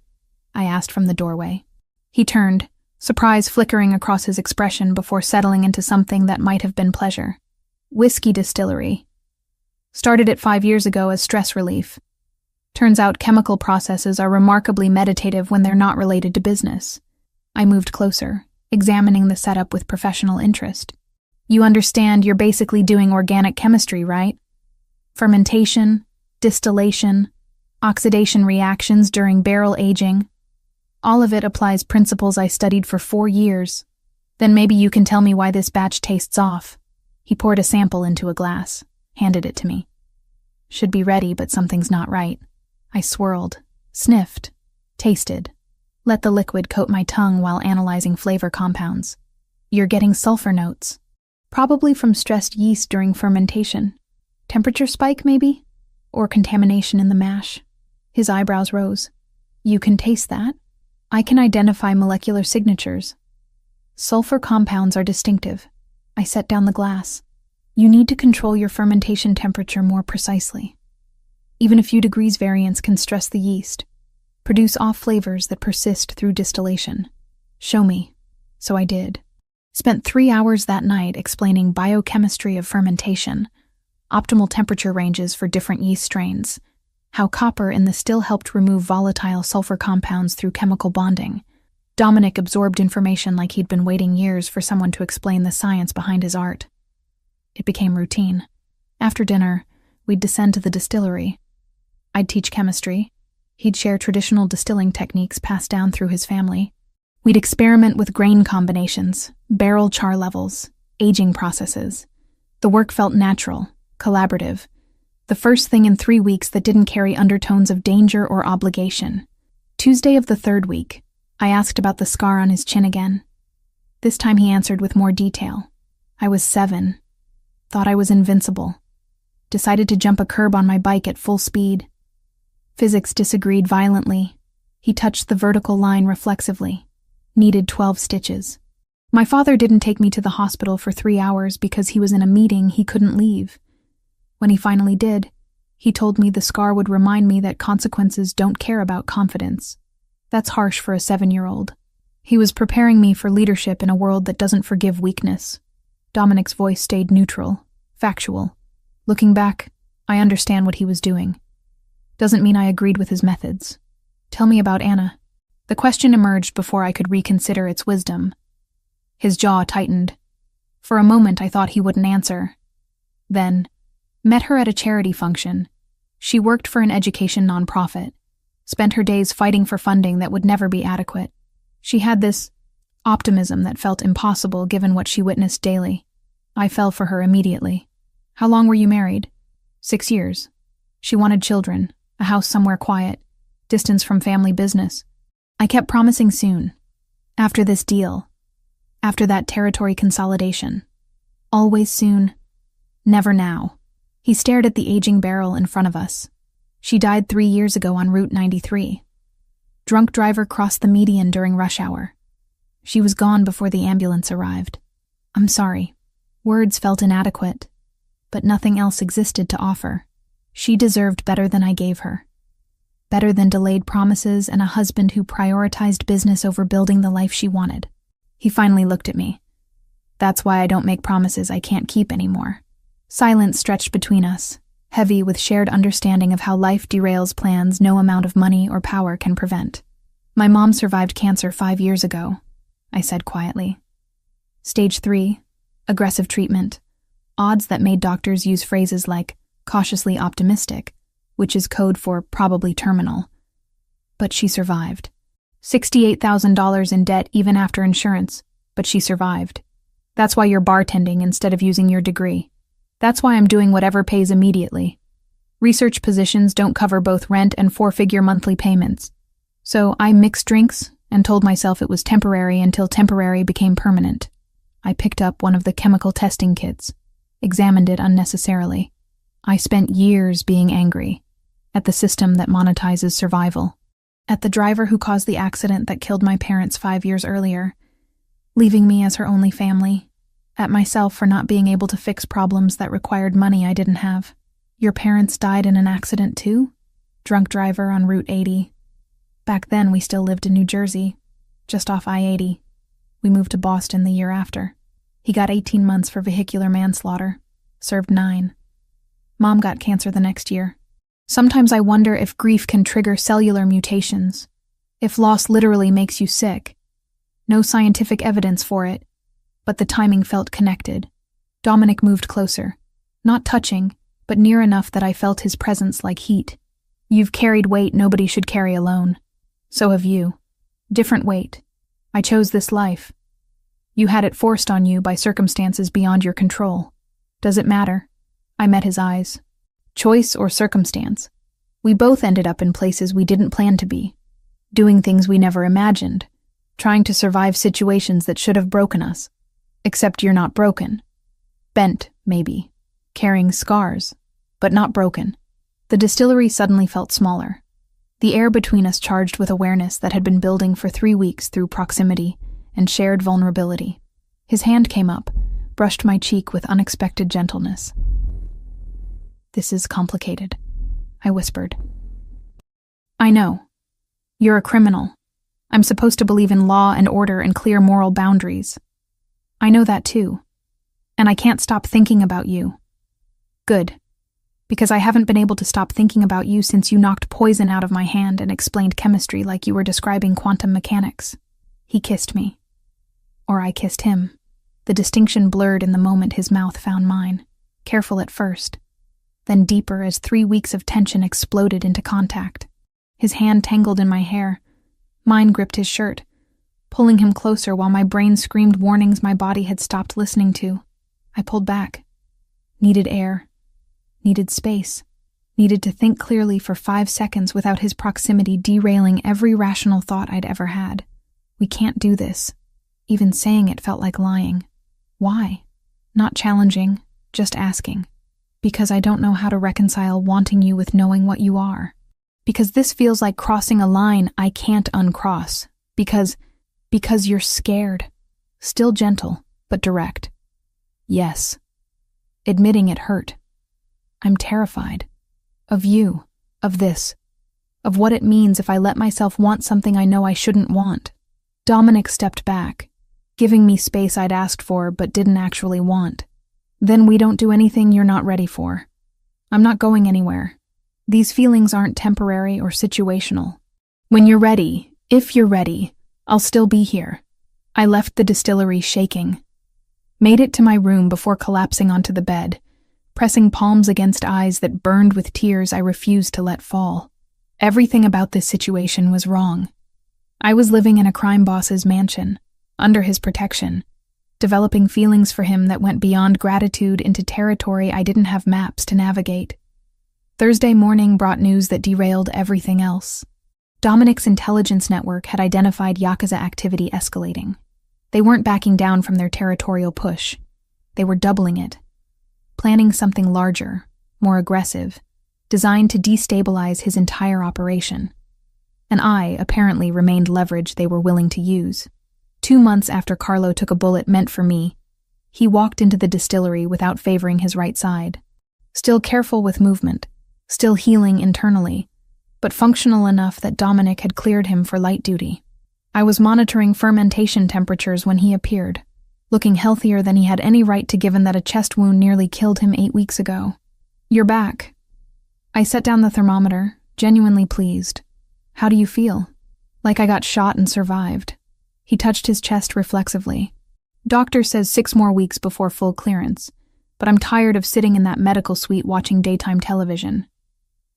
I asked from the doorway. He turned, surprise flickering across his expression before settling into something that might have been pleasure. Whiskey distillery. Started it 5 years ago as stress relief. Turns out chemical processes are remarkably meditative when they're not related to business. I moved closer, examining the setup with professional interest. You understand you're basically doing organic chemistry, right? Fermentation, distillation, oxidation reactions during barrel aging. All of it applies principles I studied for 4 years. Then maybe you can tell me why this batch tastes off. He poured a sample into a glass, handed it to me. Should be ready, but something's not right. I swirled, sniffed, tasted, let the liquid coat my tongue while analyzing flavor compounds. You're getting sulfur notes. Probably from stressed yeast during fermentation. Temperature spike, maybe? Or contamination in the mash? His eyebrows rose. You can taste that? I can identify molecular signatures. Sulfur compounds are distinctive. I set down the glass. You need to control your fermentation temperature more precisely. Even a few degrees variance can stress the yeast, produce off flavors that persist through distillation. Show me. So I did. Spent 3 hours that night explaining biochemistry of fermentation, optimal temperature ranges for different yeast strains, how copper in the still helped remove volatile sulfur compounds through chemical bonding. Dominic absorbed information like he'd been waiting years for someone to explain the science behind his art. It became routine. After dinner, we'd descend to the distillery. I'd teach chemistry. He'd share traditional distilling techniques passed down through his family. We'd experiment with grain combinations, barrel char levels, aging processes. The work felt natural, collaborative. The first thing in 3 weeks that didn't carry undertones of danger or obligation. Tuesday of the 3rd week, I asked about the scar on his chin again. This time he answered with more detail. I was 7. Thought I was invincible. Decided to jump a curb on my bike at full speed. Physics disagreed violently. He touched the vertical line reflexively. Needed 12 stitches. My father didn't take me to the hospital for 3 hours because he was in a meeting he couldn't leave. When he finally did, he told me the scar would remind me that consequences don't care about confidence. That's harsh for a 7-year-old. He was preparing me for leadership in a world that doesn't forgive weakness. Dominic's voice stayed neutral, factual. Looking back, I understand what he was doing. Doesn't mean I agreed with his methods. Tell me about Anna. The question emerged before I could reconsider its wisdom. His jaw tightened. For a moment I thought he wouldn't answer. Then, met her at a charity function. She worked for an education nonprofit. Spent her days fighting for funding that would never be adequate. She had this optimism that felt impossible given what she witnessed daily. I fell for her immediately. How long were you married? 6 years. She wanted children, a house somewhere quiet, distance from family business. I kept promising soon. After this deal. After that territory consolidation. Always soon. Never now. He stared at the aging barrel in front of us. She died 3 years ago on Route 93. Drunk driver crossed the median during rush hour. She was gone before the ambulance arrived. I'm sorry. Words felt inadequate, but nothing else existed to offer. She deserved better than I gave her. Better than delayed promises and a husband who prioritized business over building the life she wanted. He finally looked at me. That's why I don't make promises I can't keep anymore. Silence stretched between us, heavy with shared understanding of how life derails plans no amount of money or power can prevent. My mom survived cancer 5 years ago, I said quietly. Stage 3, aggressive treatment, odds that made doctors use phrases like cautiously optimistic, which is code for probably terminal. But she survived. $68,000 in debt even after insurance, but she survived. That's why you're bartending instead of using your degree. That's why I'm doing whatever pays immediately. Research positions don't cover both rent and 4-figure monthly payments. So I mixed drinks and told myself it was temporary until temporary became permanent. I picked up one of the chemical testing kits, examined it unnecessarily. I spent years being angry at the system that monetizes survival, at the driver who caused the accident that killed my parents 5 years earlier, leaving me as her only family, at myself for not being able to fix problems that required money I didn't have. Your parents died in an accident too? Drunk driver on Route 80. Back then we still lived in New Jersey, just off I-80. We moved to Boston the year after. He got 18 months for vehicular manslaughter, served 9. Mom got cancer the next year. Sometimes I wonder if grief can trigger cellular mutations, if loss literally makes you sick. No scientific evidence for it, but the timing felt connected. Dominic moved closer, not touching, but near enough that I felt his presence like heat. You've carried weight nobody should carry alone. So have you. Different weight. I chose this life. You had it forced on you by circumstances beyond your control. Does it matter? I met his eyes. Choice or circumstance? We both ended up in places we didn't plan to be, doing things we never imagined, trying to survive situations that should have broken us. Except you're not broken. Bent, maybe. Carrying scars, but not broken. The distillery suddenly felt smaller. The air between us charged with awareness that had been building for 3 weeks through proximity and shared vulnerability. His hand came up, brushed my cheek with unexpected gentleness. "This is complicated," I whispered. "I know. You're a criminal. I'm supposed to believe in law and order and clear moral boundaries. I know that too. And I can't stop thinking about you." "Good. Because I haven't been able to stop thinking about you since you knocked poison out of my hand and explained chemistry like you were describing quantum mechanics." He kissed me. Or I kissed him. The distinction blurred in the moment his mouth found mine, careful at first, then deeper as 3 weeks of tension exploded into contact. His hand tangled in my hair. Mine gripped his shirt, pulling him closer while my brain screamed warnings my body had stopped listening to. I pulled back. Needed air. Needed space. Needed to think clearly for 5 seconds without his proximity derailing every rational thought I'd ever had. We can't do this. Even saying it felt like lying. Why? Not challenging, just asking. Because I don't know how to reconcile wanting you with knowing what you are. Because this feels like crossing a line I can't uncross. Because you're scared. Still gentle, but direct. Yes. Admitting it hurt. I'm terrified. Of you. Of this. Of what it means if I let myself want something I know I shouldn't want. Dominic stepped back, giving me space I'd asked for but didn't actually want. Then we don't do anything you're not ready for. I'm not going anywhere. These feelings aren't temporary or situational. When you're ready, if you're ready, I'll still be here. I left the distillery shaking. Made it to my room before collapsing onto the bed, pressing palms against eyes that burned with tears I refused to let fall. Everything about this situation was wrong. I was living in a crime boss's mansion, under his protection, developing feelings for him that went beyond gratitude into territory I didn't have maps to navigate. Thursday morning brought news that derailed everything else. Dominic's intelligence network had identified Yakuza activity escalating. They weren't backing down from their territorial push. They were doubling it, planning something larger, more aggressive, designed to destabilize his entire operation. And I, apparently, remained leverage they were willing to use. 2 months after Carlo took a bullet meant for me, he walked into the distillery without favoring his right side. Still careful with movement, still healing internally, but functional enough that Dominic had cleared him for light duty. I was monitoring fermentation temperatures when he appeared, looking healthier than he had any right to given that a chest wound nearly killed him 8 weeks ago. "You're back." I set down the thermometer, genuinely pleased. "How do you feel?" "Like I got shot and survived." He touched his chest reflexively. "Doctor says 6 more weeks before full clearance, but I'm tired of sitting in that medical suite watching daytime television.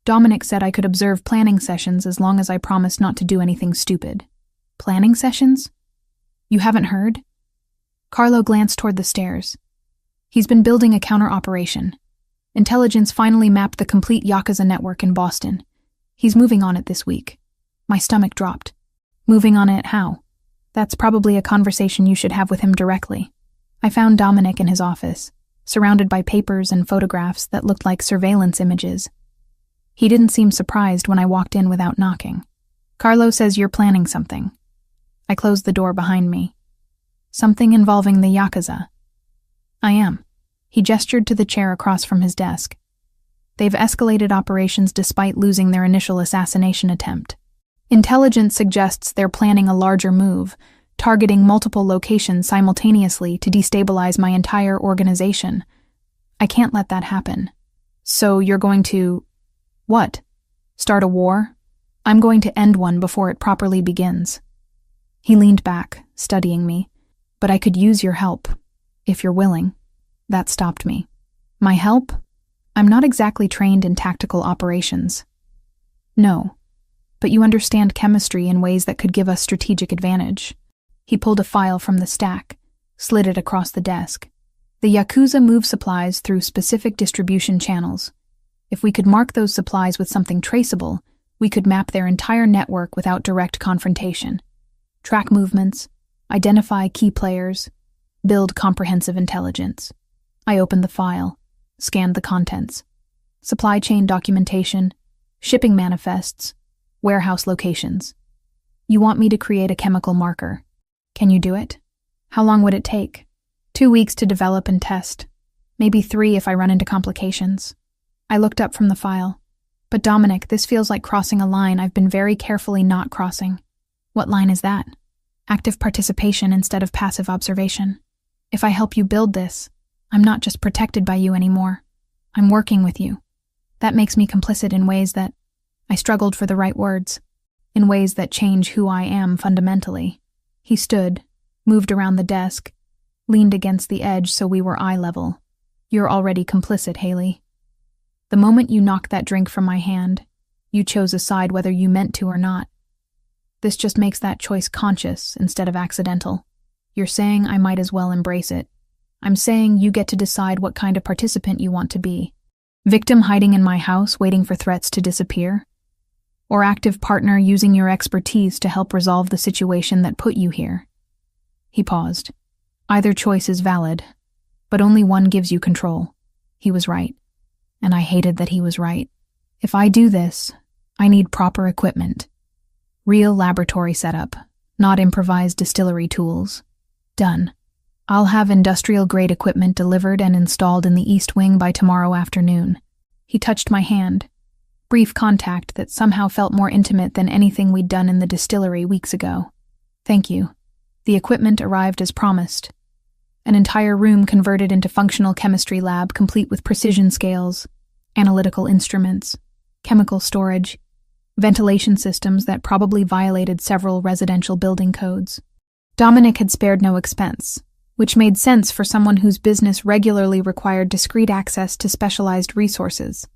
Dominic said I could observe planning sessions as long as I promised not to do anything stupid." "Planning sessions? You haven't heard?" Carlo glanced toward the stairs. "He's been building a counter-operation. Intelligence finally mapped the complete Yakuza network in Boston. He's moving on it this week." My stomach dropped. "Moving on it how?" "That's probably a conversation you should have with him directly." I found Dominic in his office, surrounded by papers and photographs that looked like surveillance images. He didn't seem surprised when I walked in without knocking. "Carlo says you're planning something." I closed the door behind me. "Something involving the Yakuza." "I am." He gestured to the chair across from his desk. "They've escalated operations despite losing their initial assassination attempt. Intelligence suggests they're planning a larger move, targeting multiple locations simultaneously to destabilize my entire organization. I can't let that happen." "So you're going to..." "What? Start a war? I'm going to end one before it properly begins." He leaned back, studying me. "But I could use your help, if you're willing." That stopped me. "My help? I'm not exactly trained in tactical operations." "No, but you understand chemistry in ways that could give us strategic advantage." He pulled a file from the stack, slid it across the desk. "The Yakuza move supplies through specific distribution channels. If we could mark those supplies with something traceable, we could map their entire network without direct confrontation. Track movements, identify key players, build comprehensive intelligence." I opened the file, scanned the contents. supply chain documentation, shipping manifests, warehouse locations. You want me to create a chemical marker. Can you do it? How long would it take? 2 weeks to develop and test. Maybe 3 if I run into complications. I looked up from the file. But Dominic, this feels like crossing a line I've been very carefully not crossing. What line is that? Active participation instead of passive observation. If I help you build this, I'm not just protected by you anymore. I'm working with you. That makes me complicit in ways that... I struggled for the right words. In ways that change who I am fundamentally. He stood, moved around the desk, leaned against the edge so we were eye level. You're already complicit, Haley. The moment you knocked that drink from my hand, you chose a side whether you meant to or not. This just makes that choice conscious instead of accidental. You're saying I might as well embrace it. I'm saying you get to decide what kind of participant you want to be. Victim hiding in my house waiting for threats to disappear? Or active partner using your expertise to help resolve the situation that put you here? He paused. Either choice is valid, but only one gives you control. He was right. And I hated that he was right. If I do this, I need proper equipment. Real laboratory setup, not improvised distillery tools. Done. I'll have industrial-grade equipment delivered and installed in the East Wing by tomorrow afternoon. He touched my hand. Brief contact that somehow felt more intimate than anything we'd done in the distillery weeks ago. Thank you. The equipment arrived as promised. An entire room converted into functional chemistry lab complete with precision scales, analytical instruments, chemical storage, ventilation systems that probably violated several residential building codes. Dominic had spared no expense, which made sense for someone whose business regularly required discreet access to specialized resources.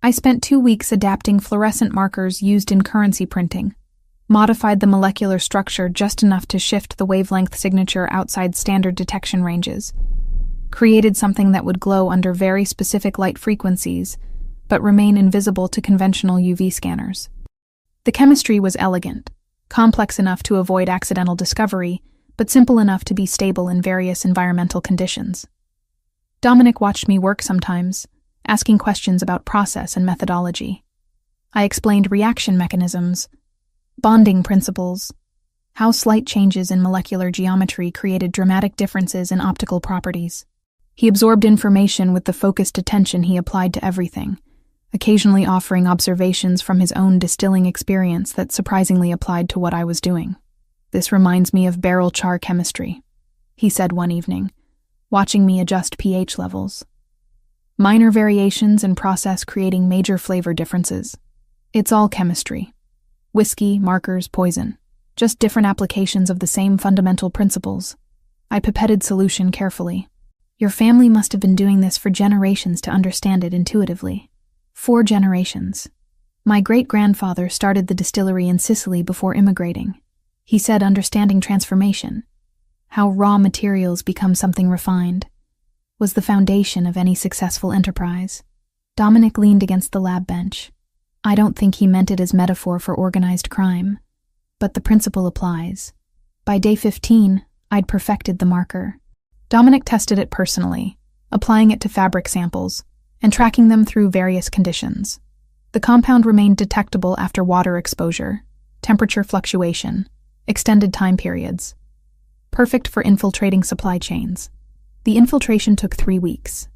I spent 2 weeks adapting fluorescent markers used in currency printing, modified the molecular structure just enough to shift the wavelength signature outside standard detection ranges, created something that would glow under very specific light frequencies, but remain invisible to conventional UV scanners. The chemistry was elegant, complex enough to avoid accidental discovery, but simple enough to be stable in various environmental conditions. Dominic watched me work sometimes, asking questions about process and methodology. I explained reaction mechanisms, bonding principles, how slight changes in molecular geometry created dramatic differences in optical properties. He absorbed information with the focused attention he applied to everything, occasionally offering observations from his own distilling experience that surprisingly applied to what I was doing. This reminds me of barrel char chemistry, he said one evening, watching me adjust pH levels. Minor variations in process creating major flavor differences. It's all chemistry. Whiskey, markers, poison. Just different applications of the same fundamental principles. I pipetted solution carefully. Your family must have been doing this for generations to understand it intuitively. 4 generations. My great-grandfather started the distillery in Sicily before immigrating. He said understanding transformation, how raw materials become something refined, was the foundation of any successful enterprise. Dominic leaned against the lab bench. I don't think he meant it as metaphor for organized crime, but the principle applies. By day 15, I'd perfected the marker. Dominic tested it personally, applying it to fabric samples, and tracking them through various conditions. The compound remained detectable after water exposure, temperature fluctuation, extended time periods. Perfect for infiltrating supply chains. The infiltration took 3 weeks.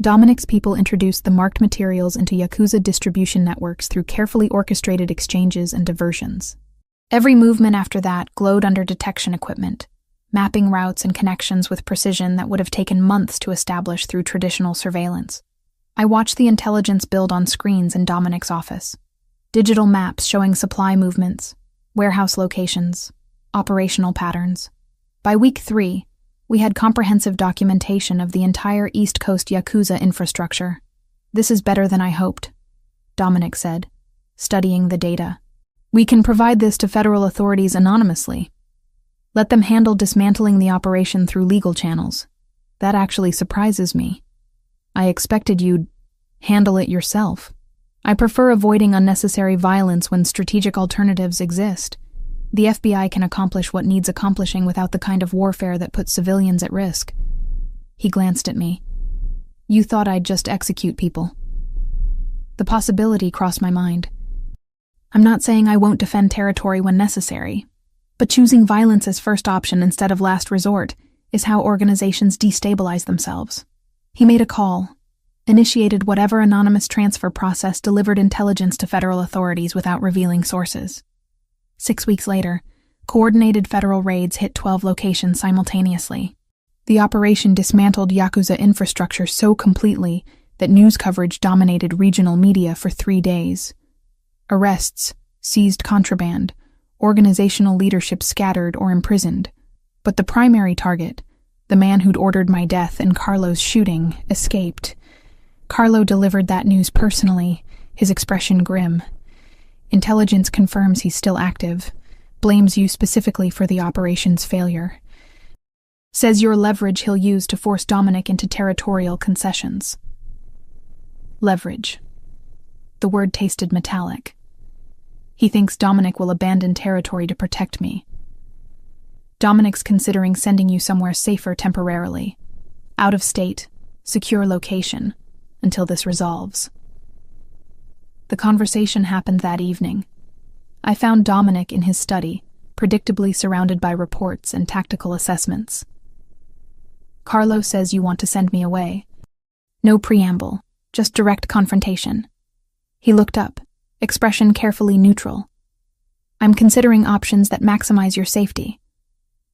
Dominic's people introduced the marked materials into Yakuza distribution networks through carefully orchestrated exchanges and diversions. Every movement after that glowed under detection equipment, mapping routes and connections with precision that would have taken months to establish through traditional surveillance. I watched the intelligence build on screens in Dominic's office. Digital maps showing supply movements, warehouse locations, operational patterns. By week 3, we had comprehensive documentation of the entire East Coast Yakuza infrastructure. This is better than I hoped, Dominic said, studying the data. We can provide this to federal authorities anonymously. Let them handle dismantling the operation through legal channels. That actually surprises me. I expected you'd handle it yourself. I prefer avoiding unnecessary violence when strategic alternatives exist. The FBI can accomplish what needs accomplishing without the kind of warfare that puts civilians at risk. He glanced at me. You thought I'd just execute people. The possibility crossed my mind. I'm not saying I won't defend territory when necessary, but choosing violence as first option instead of last resort is how organizations destabilize themselves. He made a call, initiated whatever anonymous transfer process delivered intelligence to federal authorities without revealing sources. 6 weeks later, coordinated federal raids hit 12 locations simultaneously. The operation dismantled Yakuza infrastructure so completely that news coverage dominated regional media for 3 days. Arrests, seized contraband, organizational leadership scattered or imprisoned. But the primary target, the man who'd ordered my death and Carlo's shooting, escaped. Carlo delivered that news personally, his expression grim. Intelligence confirms he's still active, blames you specifically for the operation's failure. Says your leverage he'll use to force Dominic into territorial concessions. Leverage. The word tasted metallic. He thinks Dominic will abandon territory to protect me. Dominic's considering sending you somewhere safer temporarily. Out of state, secure location, until this resolves. The conversation happened that evening. I found Dominic in his study, predictably surrounded by reports and tactical assessments. Carlo says you want to send me away. No preamble, just direct confrontation. He looked up, expression carefully neutral. I'm considering options that maximize your safety.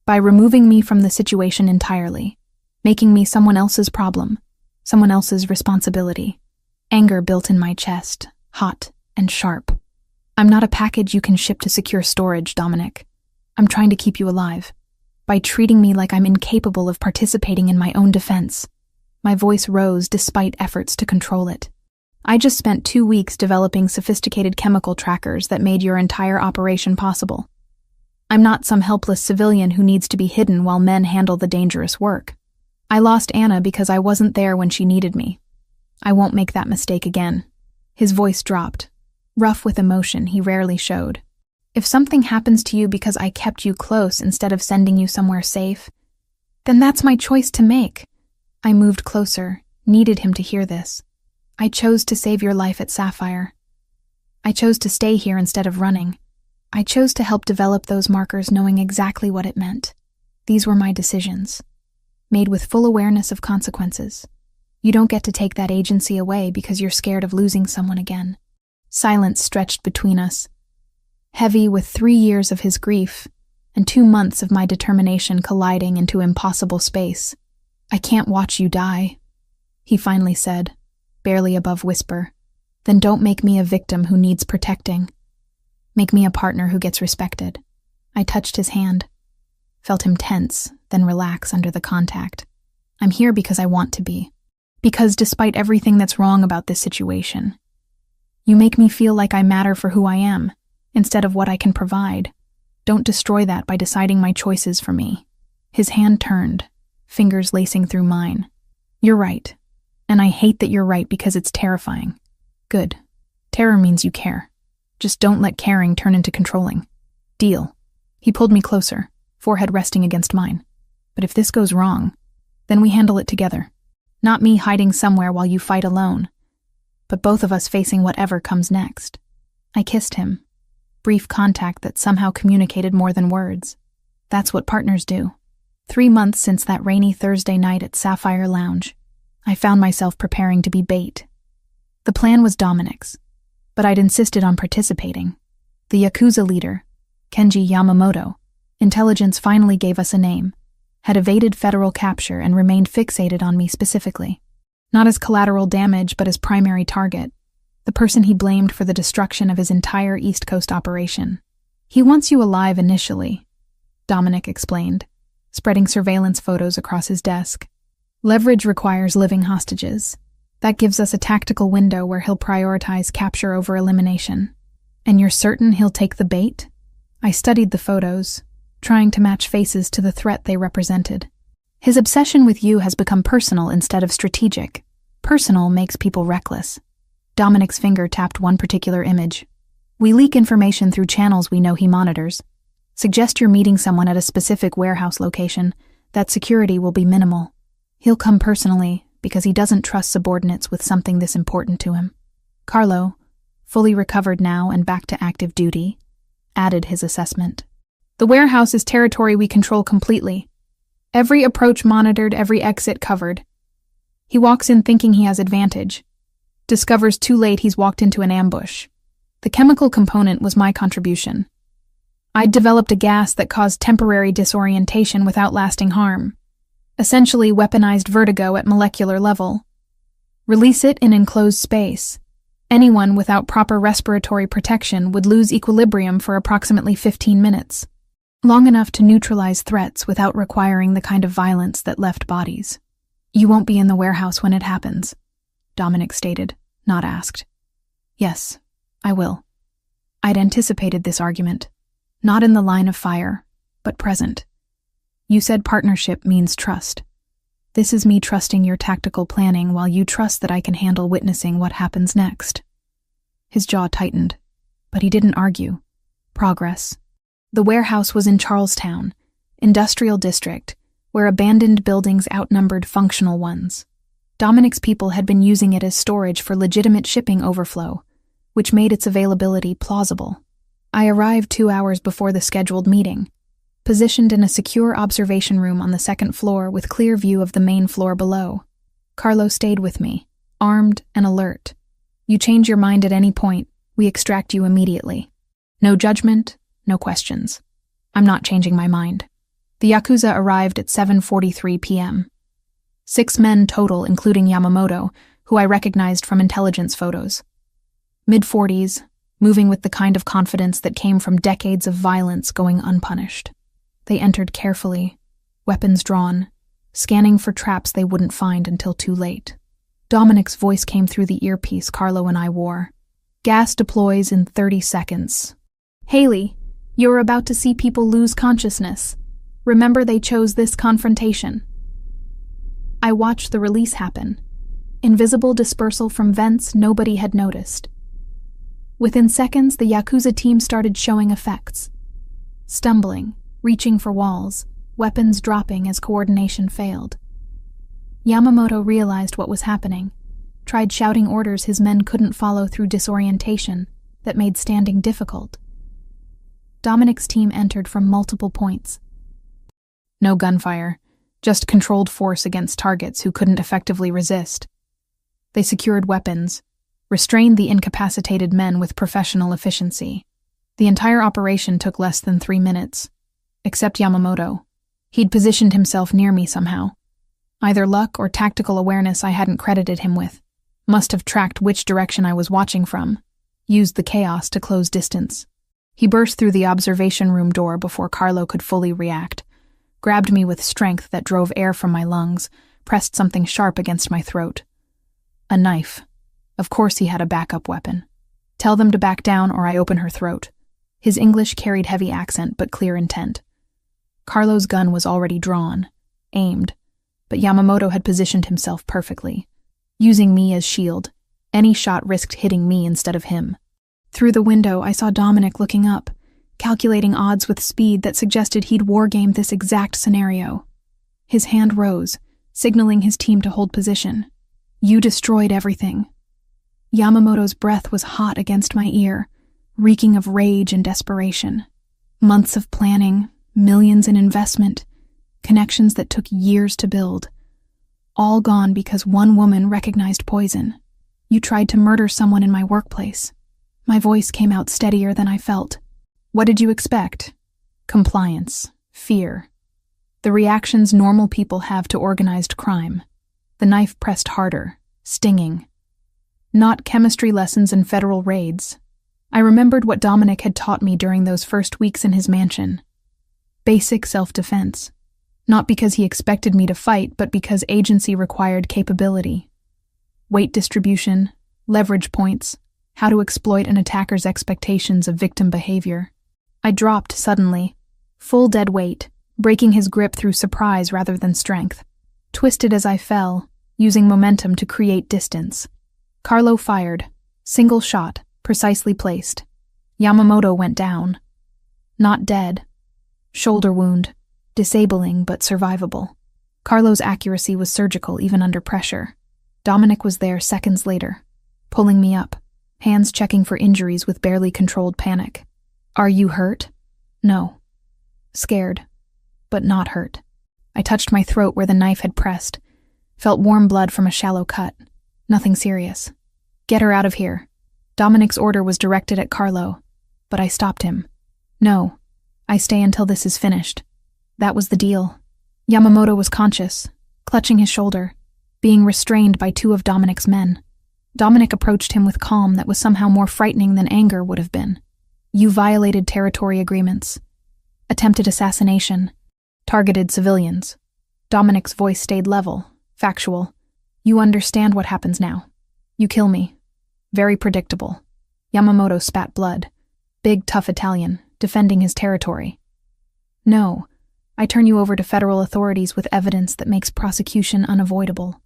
By removing me from the situation entirely, making me someone else's problem, someone else's responsibility. Anger built in my chest, hot and sharp. I'm not a package you can ship to secure storage, Dominic. I'm trying to keep you alive. By treating me like I'm incapable of participating in my own defense. My voice rose despite efforts to control it. I just spent 2 weeks developing sophisticated chemical trackers that made your entire operation possible. I'm not some helpless civilian who needs to be hidden while men handle the dangerous work. I lost Anna because I wasn't there when she needed me. I won't make that mistake again. His voice dropped, rough with emotion he rarely showed. If something happens to you because I kept you close instead of sending you somewhere safe, then that's my choice to make. I moved closer, needed him to hear this. I chose to save your life at Sapphire. I chose to stay here instead of running. I chose to help develop those markers knowing exactly what it meant. These were my decisions, made with full awareness of consequences. You don't get to take that agency away because you're scared of losing someone again. Silence stretched between us, heavy with 3 years of his grief and 2 months of my determination colliding into impossible space. I can't watch you die, he finally said, barely above whisper. Then don't make me a victim who needs protecting. Make me a partner who gets respected. I touched his hand, felt him tense, then relax under the contact. I'm here because I want to be. Because despite everything that's wrong about this situation, you make me feel like I matter for who I am, instead of what I can provide. Don't destroy that by deciding my choices for me. His hand turned, fingers lacing through mine. You're right. And I hate that you're right because it's terrifying. Good. Terror means you care. Just don't let caring turn into controlling. Deal. He pulled me closer, forehead resting against mine. But if this goes wrong, then we handle it together. Not me hiding somewhere while you fight alone, but both of us facing whatever comes next. I kissed him. Brief contact that somehow communicated more than words. That's what partners do. 3 months since that rainy Thursday night at Sapphire Lounge, I found myself preparing to be bait. The plan was Dominic's, but I'd insisted on participating. The Yakuza leader, Kenji Yamamoto, intelligence finally gave us a name, had evaded federal capture and remained fixated on me specifically. Not as collateral damage, but as primary target, the person he blamed for the destruction of his entire East Coast operation. He wants you alive initially, Dominic explained, spreading surveillance photos across his desk. Leverage requires living hostages. That gives us a tactical window where he'll prioritize capture over elimination. And you're certain he'll take the bait? I studied the photos, trying to match faces to the threat they represented. His obsession with you has become personal instead of strategic. Personal makes people reckless. Dominic's finger tapped one particular image. We leak information through channels we know he monitors. Suggest you're meeting someone at a specific warehouse location. That security will be minimal. He'll come personally because he doesn't trust subordinates with something this important to him. Carlo, fully recovered now and back to active duty, added his assessment. The warehouse is territory we control completely. Every approach monitored, every exit covered. He walks in thinking he has advantage. Discovers too late he's walked into an ambush. The chemical component was my contribution. I'd developed a gas that caused temporary disorientation without lasting harm. Essentially weaponized vertigo at molecular level. Release it in enclosed space. Anyone without proper respiratory protection would lose equilibrium for approximately 15 minutes. Long enough to neutralize threats without requiring the kind of violence that left bodies. You won't be in the warehouse when it happens, Dominic stated, not asked. Yes, I will. I'd anticipated this argument. Not in the line of fire, but present. You said partnership means trust. This is me trusting your tactical planning while you trust that I can handle witnessing what happens next. His jaw tightened, but he didn't argue. Progress. The warehouse was in Charlestown, industrial district, where abandoned buildings outnumbered functional ones. Dominic's people had been using it as storage for legitimate shipping overflow, which made its availability plausible. I arrived 2 hours before the scheduled meeting, positioned in a secure observation room on the second floor with clear view of the main floor below. Carlo stayed with me, armed and alert. You change your mind at any point, we extract you immediately. No judgment, no questions. I'm not changing my mind. The Yakuza arrived at 7:43 p.m. 6 men total, including Yamamoto, who I recognized from intelligence photos. Mid-40s, moving with the kind of confidence that came from decades of violence going unpunished. They entered carefully, weapons drawn, scanning for traps they wouldn't find until too late. Dominic's voice came through the earpiece Carlo and I wore. Gas deploys in 30 seconds. Haley, you're about to see people lose consciousness. Remember they chose this confrontation. I watched the release happen. Invisible dispersal from vents nobody had noticed. Within seconds, the Yakuza team started showing effects. Stumbling, reaching for walls, weapons dropping as coordination failed. Yamamoto realized what was happening, tried shouting orders his men couldn't follow through disorientation that made standing difficult. Dominic's team entered from multiple points. No gunfire, just controlled force against targets who couldn't effectively resist. They secured weapons, restrained the incapacitated men with professional efficiency. The entire operation took less than 3 minutes. Except Yamamoto. He'd positioned himself near me somehow. Either luck or tactical awareness I hadn't credited him with. Must have tracked which direction I was watching from. Used the chaos to close distance. He burst through the observation room door before Carlo could fully react. Grabbed me with strength that drove air from my lungs, pressed something sharp against my throat. A knife. Of course he had a backup weapon. Tell them to back down or I open her throat. His English carried heavy accent but clear intent. Carlo's gun was already drawn, aimed, but Yamamoto had positioned himself perfectly. Using me as shield, any shot risked hitting me instead of him. Through the window, I saw Dominic looking up, calculating odds with speed that suggested he'd wargamed this exact scenario. His hand rose, signaling his team to hold position. You destroyed everything. Yamamoto's breath was hot against my ear, reeking of rage and desperation. Months of planning, millions in investment, connections that took years to build. All gone because one woman recognized poison. You tried to murder someone in my workplace. My voice came out steadier than I felt. What did you expect? Compliance, fear. The reactions normal people have to organized crime. The knife pressed harder, stinging. Not chemistry lessons and federal raids. I remembered what Dominic had taught me during those first weeks in his mansion. Basic self-defense. Not because he expected me to fight, but because agency required capability. Weight distribution, leverage points, how to exploit an attacker's expectations of victim behavior. I dropped suddenly, full dead weight, breaking his grip through surprise rather than strength. Twisted as I fell, using momentum to create distance. Carlo fired, single shot, precisely placed. Yamamoto went down. Not dead. Shoulder wound, disabling but survivable. Carlo's accuracy was surgical even under pressure. Dominic was there seconds later, pulling me up, hands checking for injuries with barely controlled panic. "Are you hurt?" "No." "Scared, but not hurt." I touched my throat where the knife had pressed, felt warm blood from a shallow cut. Nothing serious. "Get her out of here." Dominic's order was directed at Carlo, but I stopped him. "No, I stay until this is finished." That was the deal. Yamamoto was conscious, clutching his shoulder, being restrained by two of Dominic's men. Dominic approached him with calm that was somehow more frightening than anger would have been. "You violated territory agreements, attempted assassination, targeted civilians." Dominic's voice stayed level, factual. "You understand what happens now. You kill me. Very predictable." Yamamoto spat blood. Big, tough Italian, defending his territory. "No, I turn you over to federal authorities with evidence that makes prosecution unavoidable.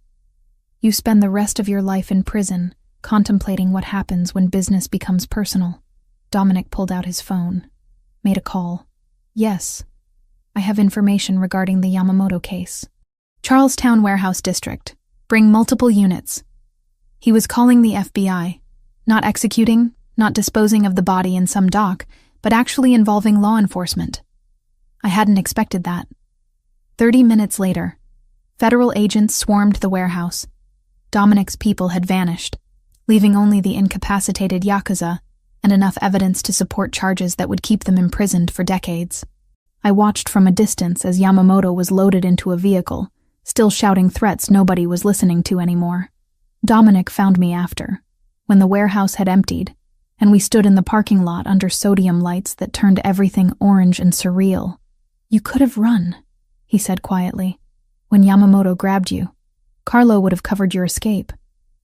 You spend the rest of your life in prison, contemplating what happens when business becomes personal." Dominic pulled out his phone, made a call. "Yes, I have information regarding the Yamamoto case. Charlestown Warehouse District. Bring multiple units." He was calling the FBI, not executing, not disposing of the body in some dock, but actually involving law enforcement. I hadn't expected that. 30 minutes later, federal agents swarmed the warehouse. Dominic's people had vanished, leaving only the incapacitated Yakuza and enough evidence to support charges that would keep them imprisoned for decades. I watched from a distance as Yamamoto was loaded into a vehicle, still shouting threats nobody was listening to anymore. Dominic found me after, when the warehouse had emptied, and we stood in the parking lot under sodium lights that turned everything orange and surreal. "You could have run," he said quietly. "When Yamamoto grabbed you, Carlo would have covered your escape.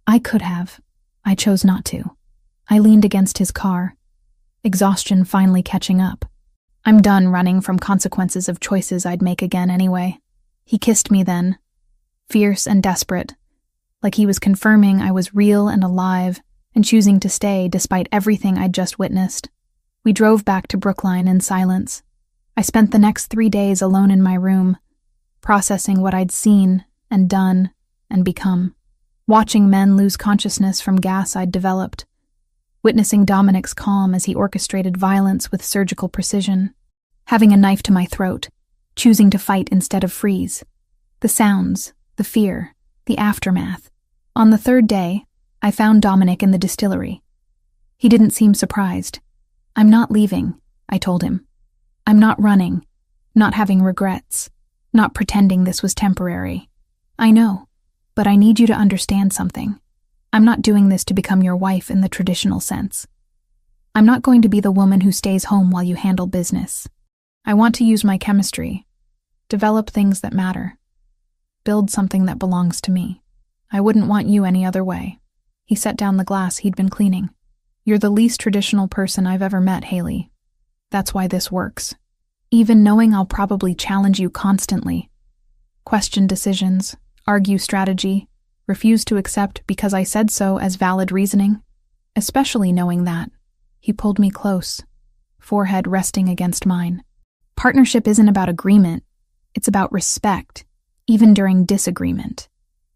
I could have. I chose not to." I leaned against his car, exhaustion finally catching up. I'm done running from consequences of choices I'd make again anyway. He kissed me then, fierce and desperate, like he was confirming I was real and alive and choosing to stay despite everything I'd just witnessed. We drove back to Brookline in silence. I spent the next 3 days alone in my room, processing what I'd seen and done and become, watching men lose consciousness from gas I'd developed, witnessing Dominic's calm as he orchestrated violence with surgical precision, having a knife to my throat, choosing to fight instead of freeze. The sounds, the fear, the aftermath. On the 3rd day, I found Dominic in the distillery. He didn't seem surprised. "I'm not leaving," I told him. "I'm not running, not having regrets, not pretending this was temporary. I know, but I need you to understand something. I'm not doing this to become your wife in the traditional sense. I'm not going to be the woman who stays home while you handle business. I want to use my chemistry, develop things that matter, build something that belongs to me. I wouldn't want you any other way." He set down the glass he'd been cleaning. "You're the least traditional person I've ever met, Haley. That's why this works. Even knowing I'll probably challenge you constantly, question decisions, argue strategy, refuse to accept because I said so as valid reasoning, especially knowing that." He pulled me close, forehead resting against mine. "Partnership isn't about agreement. It's about respect, even during disagreement."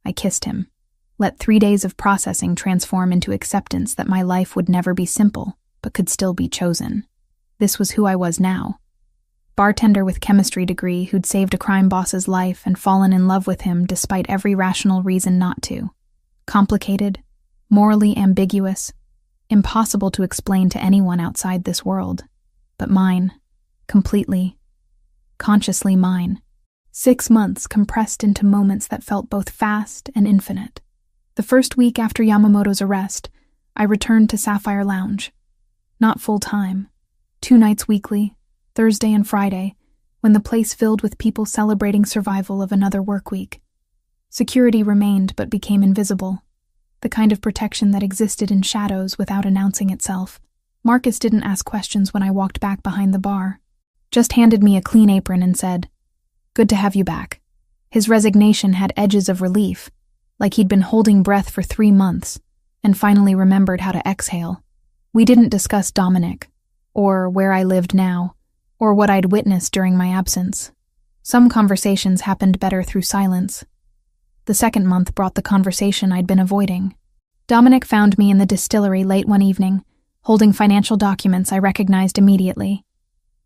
I kissed him. Let 3 days of processing transform into acceptance that my life would never be simple, but could still be chosen. This was who I was now. Bartender with chemistry degree who'd saved a crime boss's life and fallen in love with him despite every rational reason not to. Complicated, morally ambiguous, impossible to explain to anyone outside this world. But mine. Completely. Consciously mine. 6 months compressed into moments that felt both fast and infinite. The first week after Yamamoto's arrest, I returned to Sapphire Lounge. Not full-time. 2 nights weekly, Thursday and Friday, when the place filled with people celebrating survival of another work week. Security remained but became invisible. The kind of protection that existed in shadows without announcing itself. Marcus didn't ask questions when I walked back behind the bar. Just handed me a clean apron and said, "Good to have you back." His resignation had edges of relief, like he'd been holding breath for 3 months, and finally remembered how to exhale. We didn't discuss Dominic, or where I lived now, or what I'd witnessed during my absence. Some conversations happened better through silence. The 2nd month brought the conversation I'd been avoiding. Dominic found me in the distillery late one evening, holding financial documents I recognized immediately.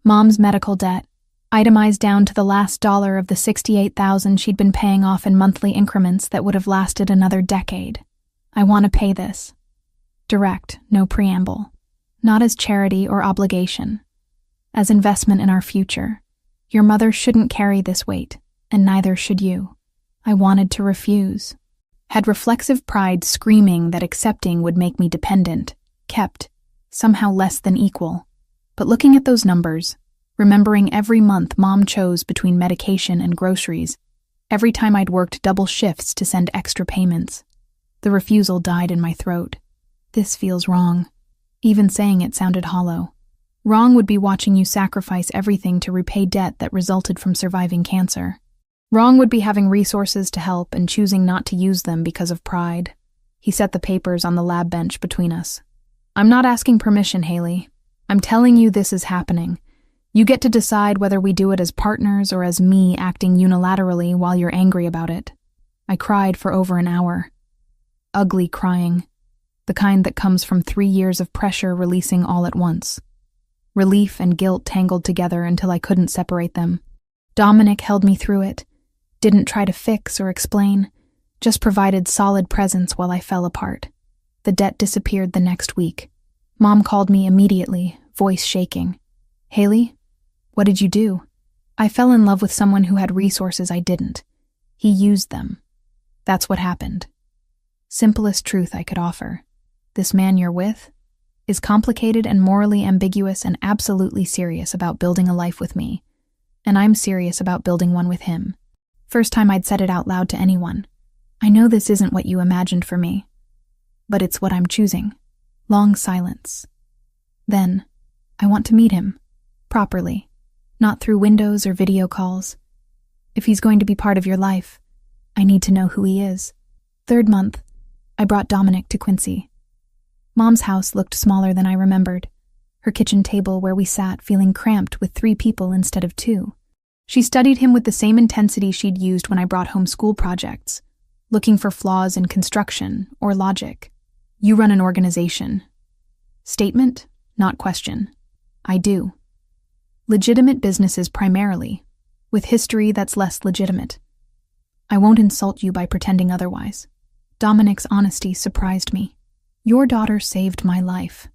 Mom's medical debt, itemized down to the last dollar of the $68,000 she'd been paying off in monthly increments that would have lasted another decade. I want to pay this. Direct, no preamble. Not as charity or obligation. As investment in our future. Your mother shouldn't carry this weight, and neither should you. I wanted to refuse. Had reflexive pride screaming that accepting would make me dependent, kept, somehow less than equal. But looking at those numbers, remembering every month Mom chose between medication and groceries, every time I'd worked double shifts to send extra payments, the refusal died in my throat. This feels wrong. Even saying it sounded hollow. Wrong would be watching you sacrifice everything to repay debt that resulted from surviving cancer. Wrong would be having resources to help and choosing not to use them because of pride. He set the papers on the lab bench between us. I'm not asking permission, Haley. I'm telling you this is happening. You get to decide whether we do it as partners or as me acting unilaterally while you're angry about it. I cried for over an hour. Ugly crying. The kind that comes from 3 years of pressure releasing all at once. Relief and guilt tangled together until I couldn't separate them. Dominic held me through it, didn't try to fix or explain, just provided solid presence while I fell apart. The debt disappeared the next week. Mom called me immediately, voice shaking. Haley, what did you do? I fell in love with someone who had resources I didn't. He used them. That's what happened. Simplest truth I could offer. This man you're with is complicated and morally ambiguous and absolutely serious about building a life with me. And I'm serious about building one with him. First time I'd said it out loud to anyone. I know this isn't what you imagined for me, but it's what I'm choosing. Long silence. Then, I want to meet him. Properly. Not through windows or video calls. If he's going to be part of your life, I need to know who he is. 3rd month, I brought Dominic to Quincy. Mom's house looked smaller than I remembered. Her kitchen table where we sat feeling cramped with 3 people instead of 2. She studied him with the same intensity she'd used when I brought home school projects, looking for flaws in construction or logic. You run an organization. Statement, not question. I do. Legitimate businesses primarily, with history that's less legitimate. I won't insult you by pretending otherwise. Dominic's honesty surprised me. Your daughter saved my life.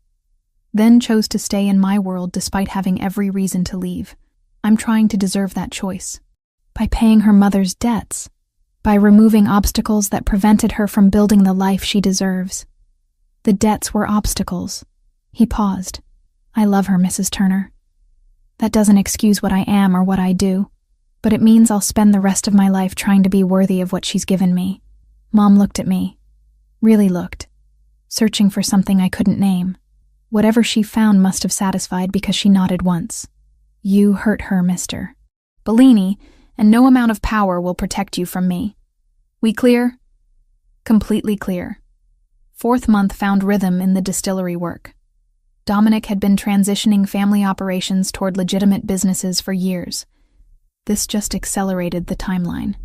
Then chose to stay in my world despite having every reason to leave. I'm trying to deserve that choice. By paying her mother's debts. By removing obstacles that prevented her from building the life she deserves. The debts were obstacles. He paused. I love her, Mrs. Turner. That doesn't excuse what I am or what I do, but it means I'll spend the rest of my life trying to be worthy of what she's given me. Mom looked at me. Really looked. Searching for something I couldn't name. Whatever she found must have satisfied because she nodded once. You hurt her, mister. Bellini, and no amount of power will protect you from me. We clear? Completely clear. 4th month found rhythm in the distillery work. Dominic had been transitioning family operations toward legitimate businesses for years. This just accelerated the timeline.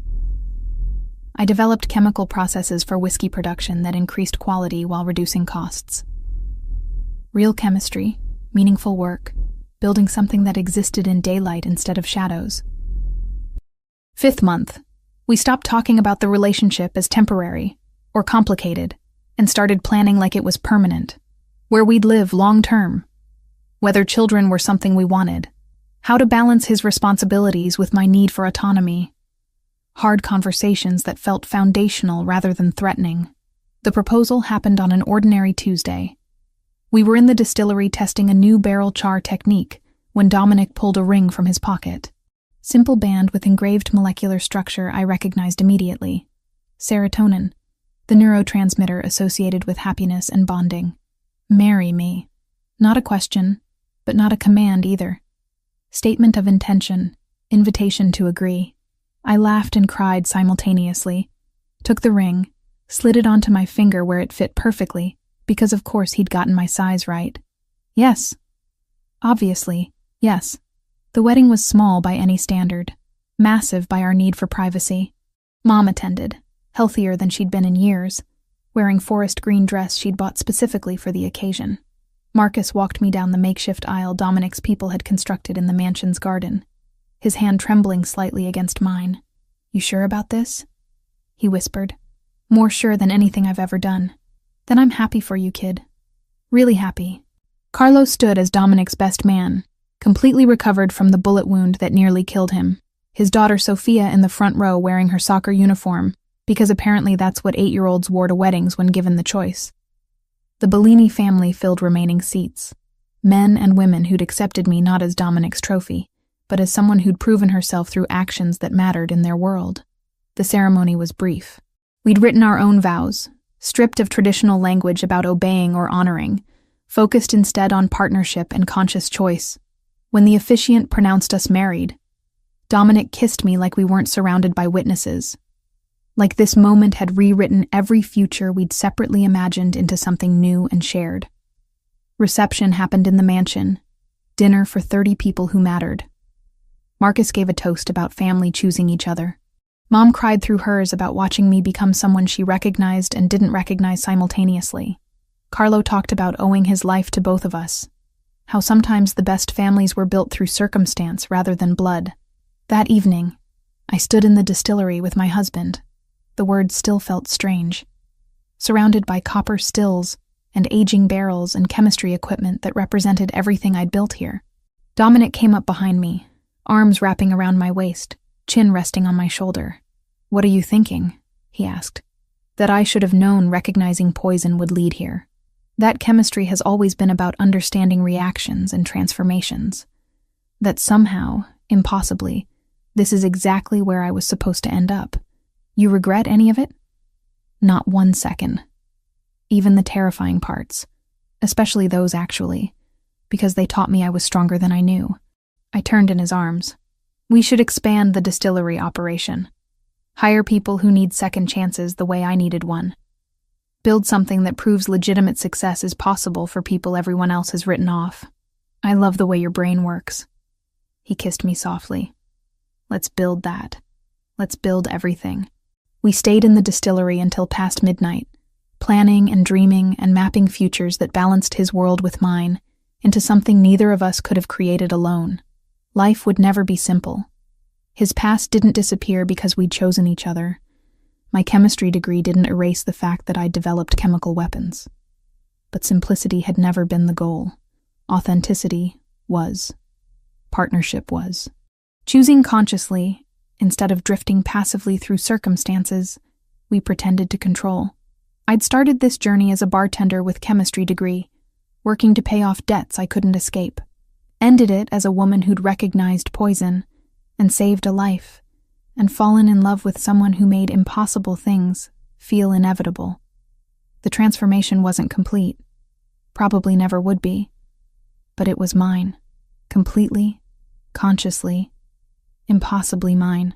I developed chemical processes for whiskey production that increased quality while reducing costs. Real chemistry, meaningful work, building something that existed in daylight instead of shadows. 5th month, we stopped talking about the relationship as temporary or complicated and started planning like it was permanent, where we'd live long-term, whether children were something we wanted, how to balance his responsibilities with my need for autonomy. Hard conversations that felt foundational rather than threatening. The proposal happened on an ordinary Tuesday. We were in the distillery testing a new barrel char technique when Dominic pulled a ring from his pocket. Simple band with engraved molecular structure I recognized immediately. Serotonin, the neurotransmitter associated with happiness and bonding. Marry me. Not a question, but not a command either. Statement of intention, invitation to agree. I laughed and cried simultaneously, took the ring, slid it onto my finger where it fit perfectly, because of course he'd gotten my size right. Yes. Obviously, yes. The wedding was small by any standard, massive by our need for privacy. Mom attended, healthier than she'd been in years, wearing forest green dress she'd bought specifically for the occasion. Marcus walked me down the makeshift aisle Dominic's people had constructed in the mansion's garden, his hand trembling slightly against mine. "You sure about this?" he whispered. "More sure than anything I've ever done." "Then I'm happy for you, kid. Really happy." Carlo stood as Dominic's best man, completely recovered from the bullet wound that nearly killed him. His daughter Sophia in the front row wearing her soccer uniform, because apparently that's what 8-year-olds wore to weddings when given the choice. The Bellini family filled remaining seats. Men and women who'd accepted me not as Dominic's trophy, but as someone who'd proven herself through actions that mattered in their world. The ceremony was brief. We'd written our own vows, stripped of traditional language about obeying or honoring, focused instead on partnership and conscious choice. When the officiant pronounced us married, Dominic kissed me like we weren't surrounded by witnesses. Like this moment had rewritten every future we'd separately imagined into something new and shared. Reception happened in the mansion, dinner for 30 people who mattered. Marcus gave a toast about family choosing each other. Mom cried through hers about watching me become someone she recognized and didn't recognize simultaneously. Carlo talked about owing his life to both of us, how sometimes the best families were built through circumstance rather than blood. That evening, I stood in the distillery with my husband. The words still felt strange. Surrounded by copper stills and aging barrels and chemistry equipment that represented everything I'd built here. Dominic came up behind me, arms wrapping around my waist, chin resting on my shoulder. "What are you thinking?" he asked. That I should have known recognizing poison would lead here. That chemistry has always been about understanding reactions and transformations. That somehow, impossibly, this is exactly where I was supposed to end up. "You regret any of it?" "Not 1 second. Even the terrifying parts, especially those actually, because they taught me I was stronger than I knew." I turned in his arms. "We should expand the distillery operation. Hire people who need second chances the way I needed one. Build something that proves legitimate success is possible for people everyone else has written off. I love the way your brain works." He kissed me softly. "Let's build that. Let's build everything." We stayed in the distillery until past midnight, planning and dreaming and mapping futures that balanced his world with mine into something neither of us could have created alone. Life would never be simple. His past didn't disappear because we'd chosen each other. My chemistry degree didn't erase the fact that I'd developed chemical weapons. But simplicity had never been the goal. Authenticity was. Partnership was. Choosing consciously, instead of drifting passively through circumstances we pretended to control. I'd started this journey as a bartender with chemistry degree, working to pay off debts I couldn't escape. Ended it as a woman who'd recognized poison and saved a life, and fallen in love with someone who made impossible things feel inevitable. The transformation wasn't complete, probably never would be, but it was mine, completely, consciously, impossibly mine.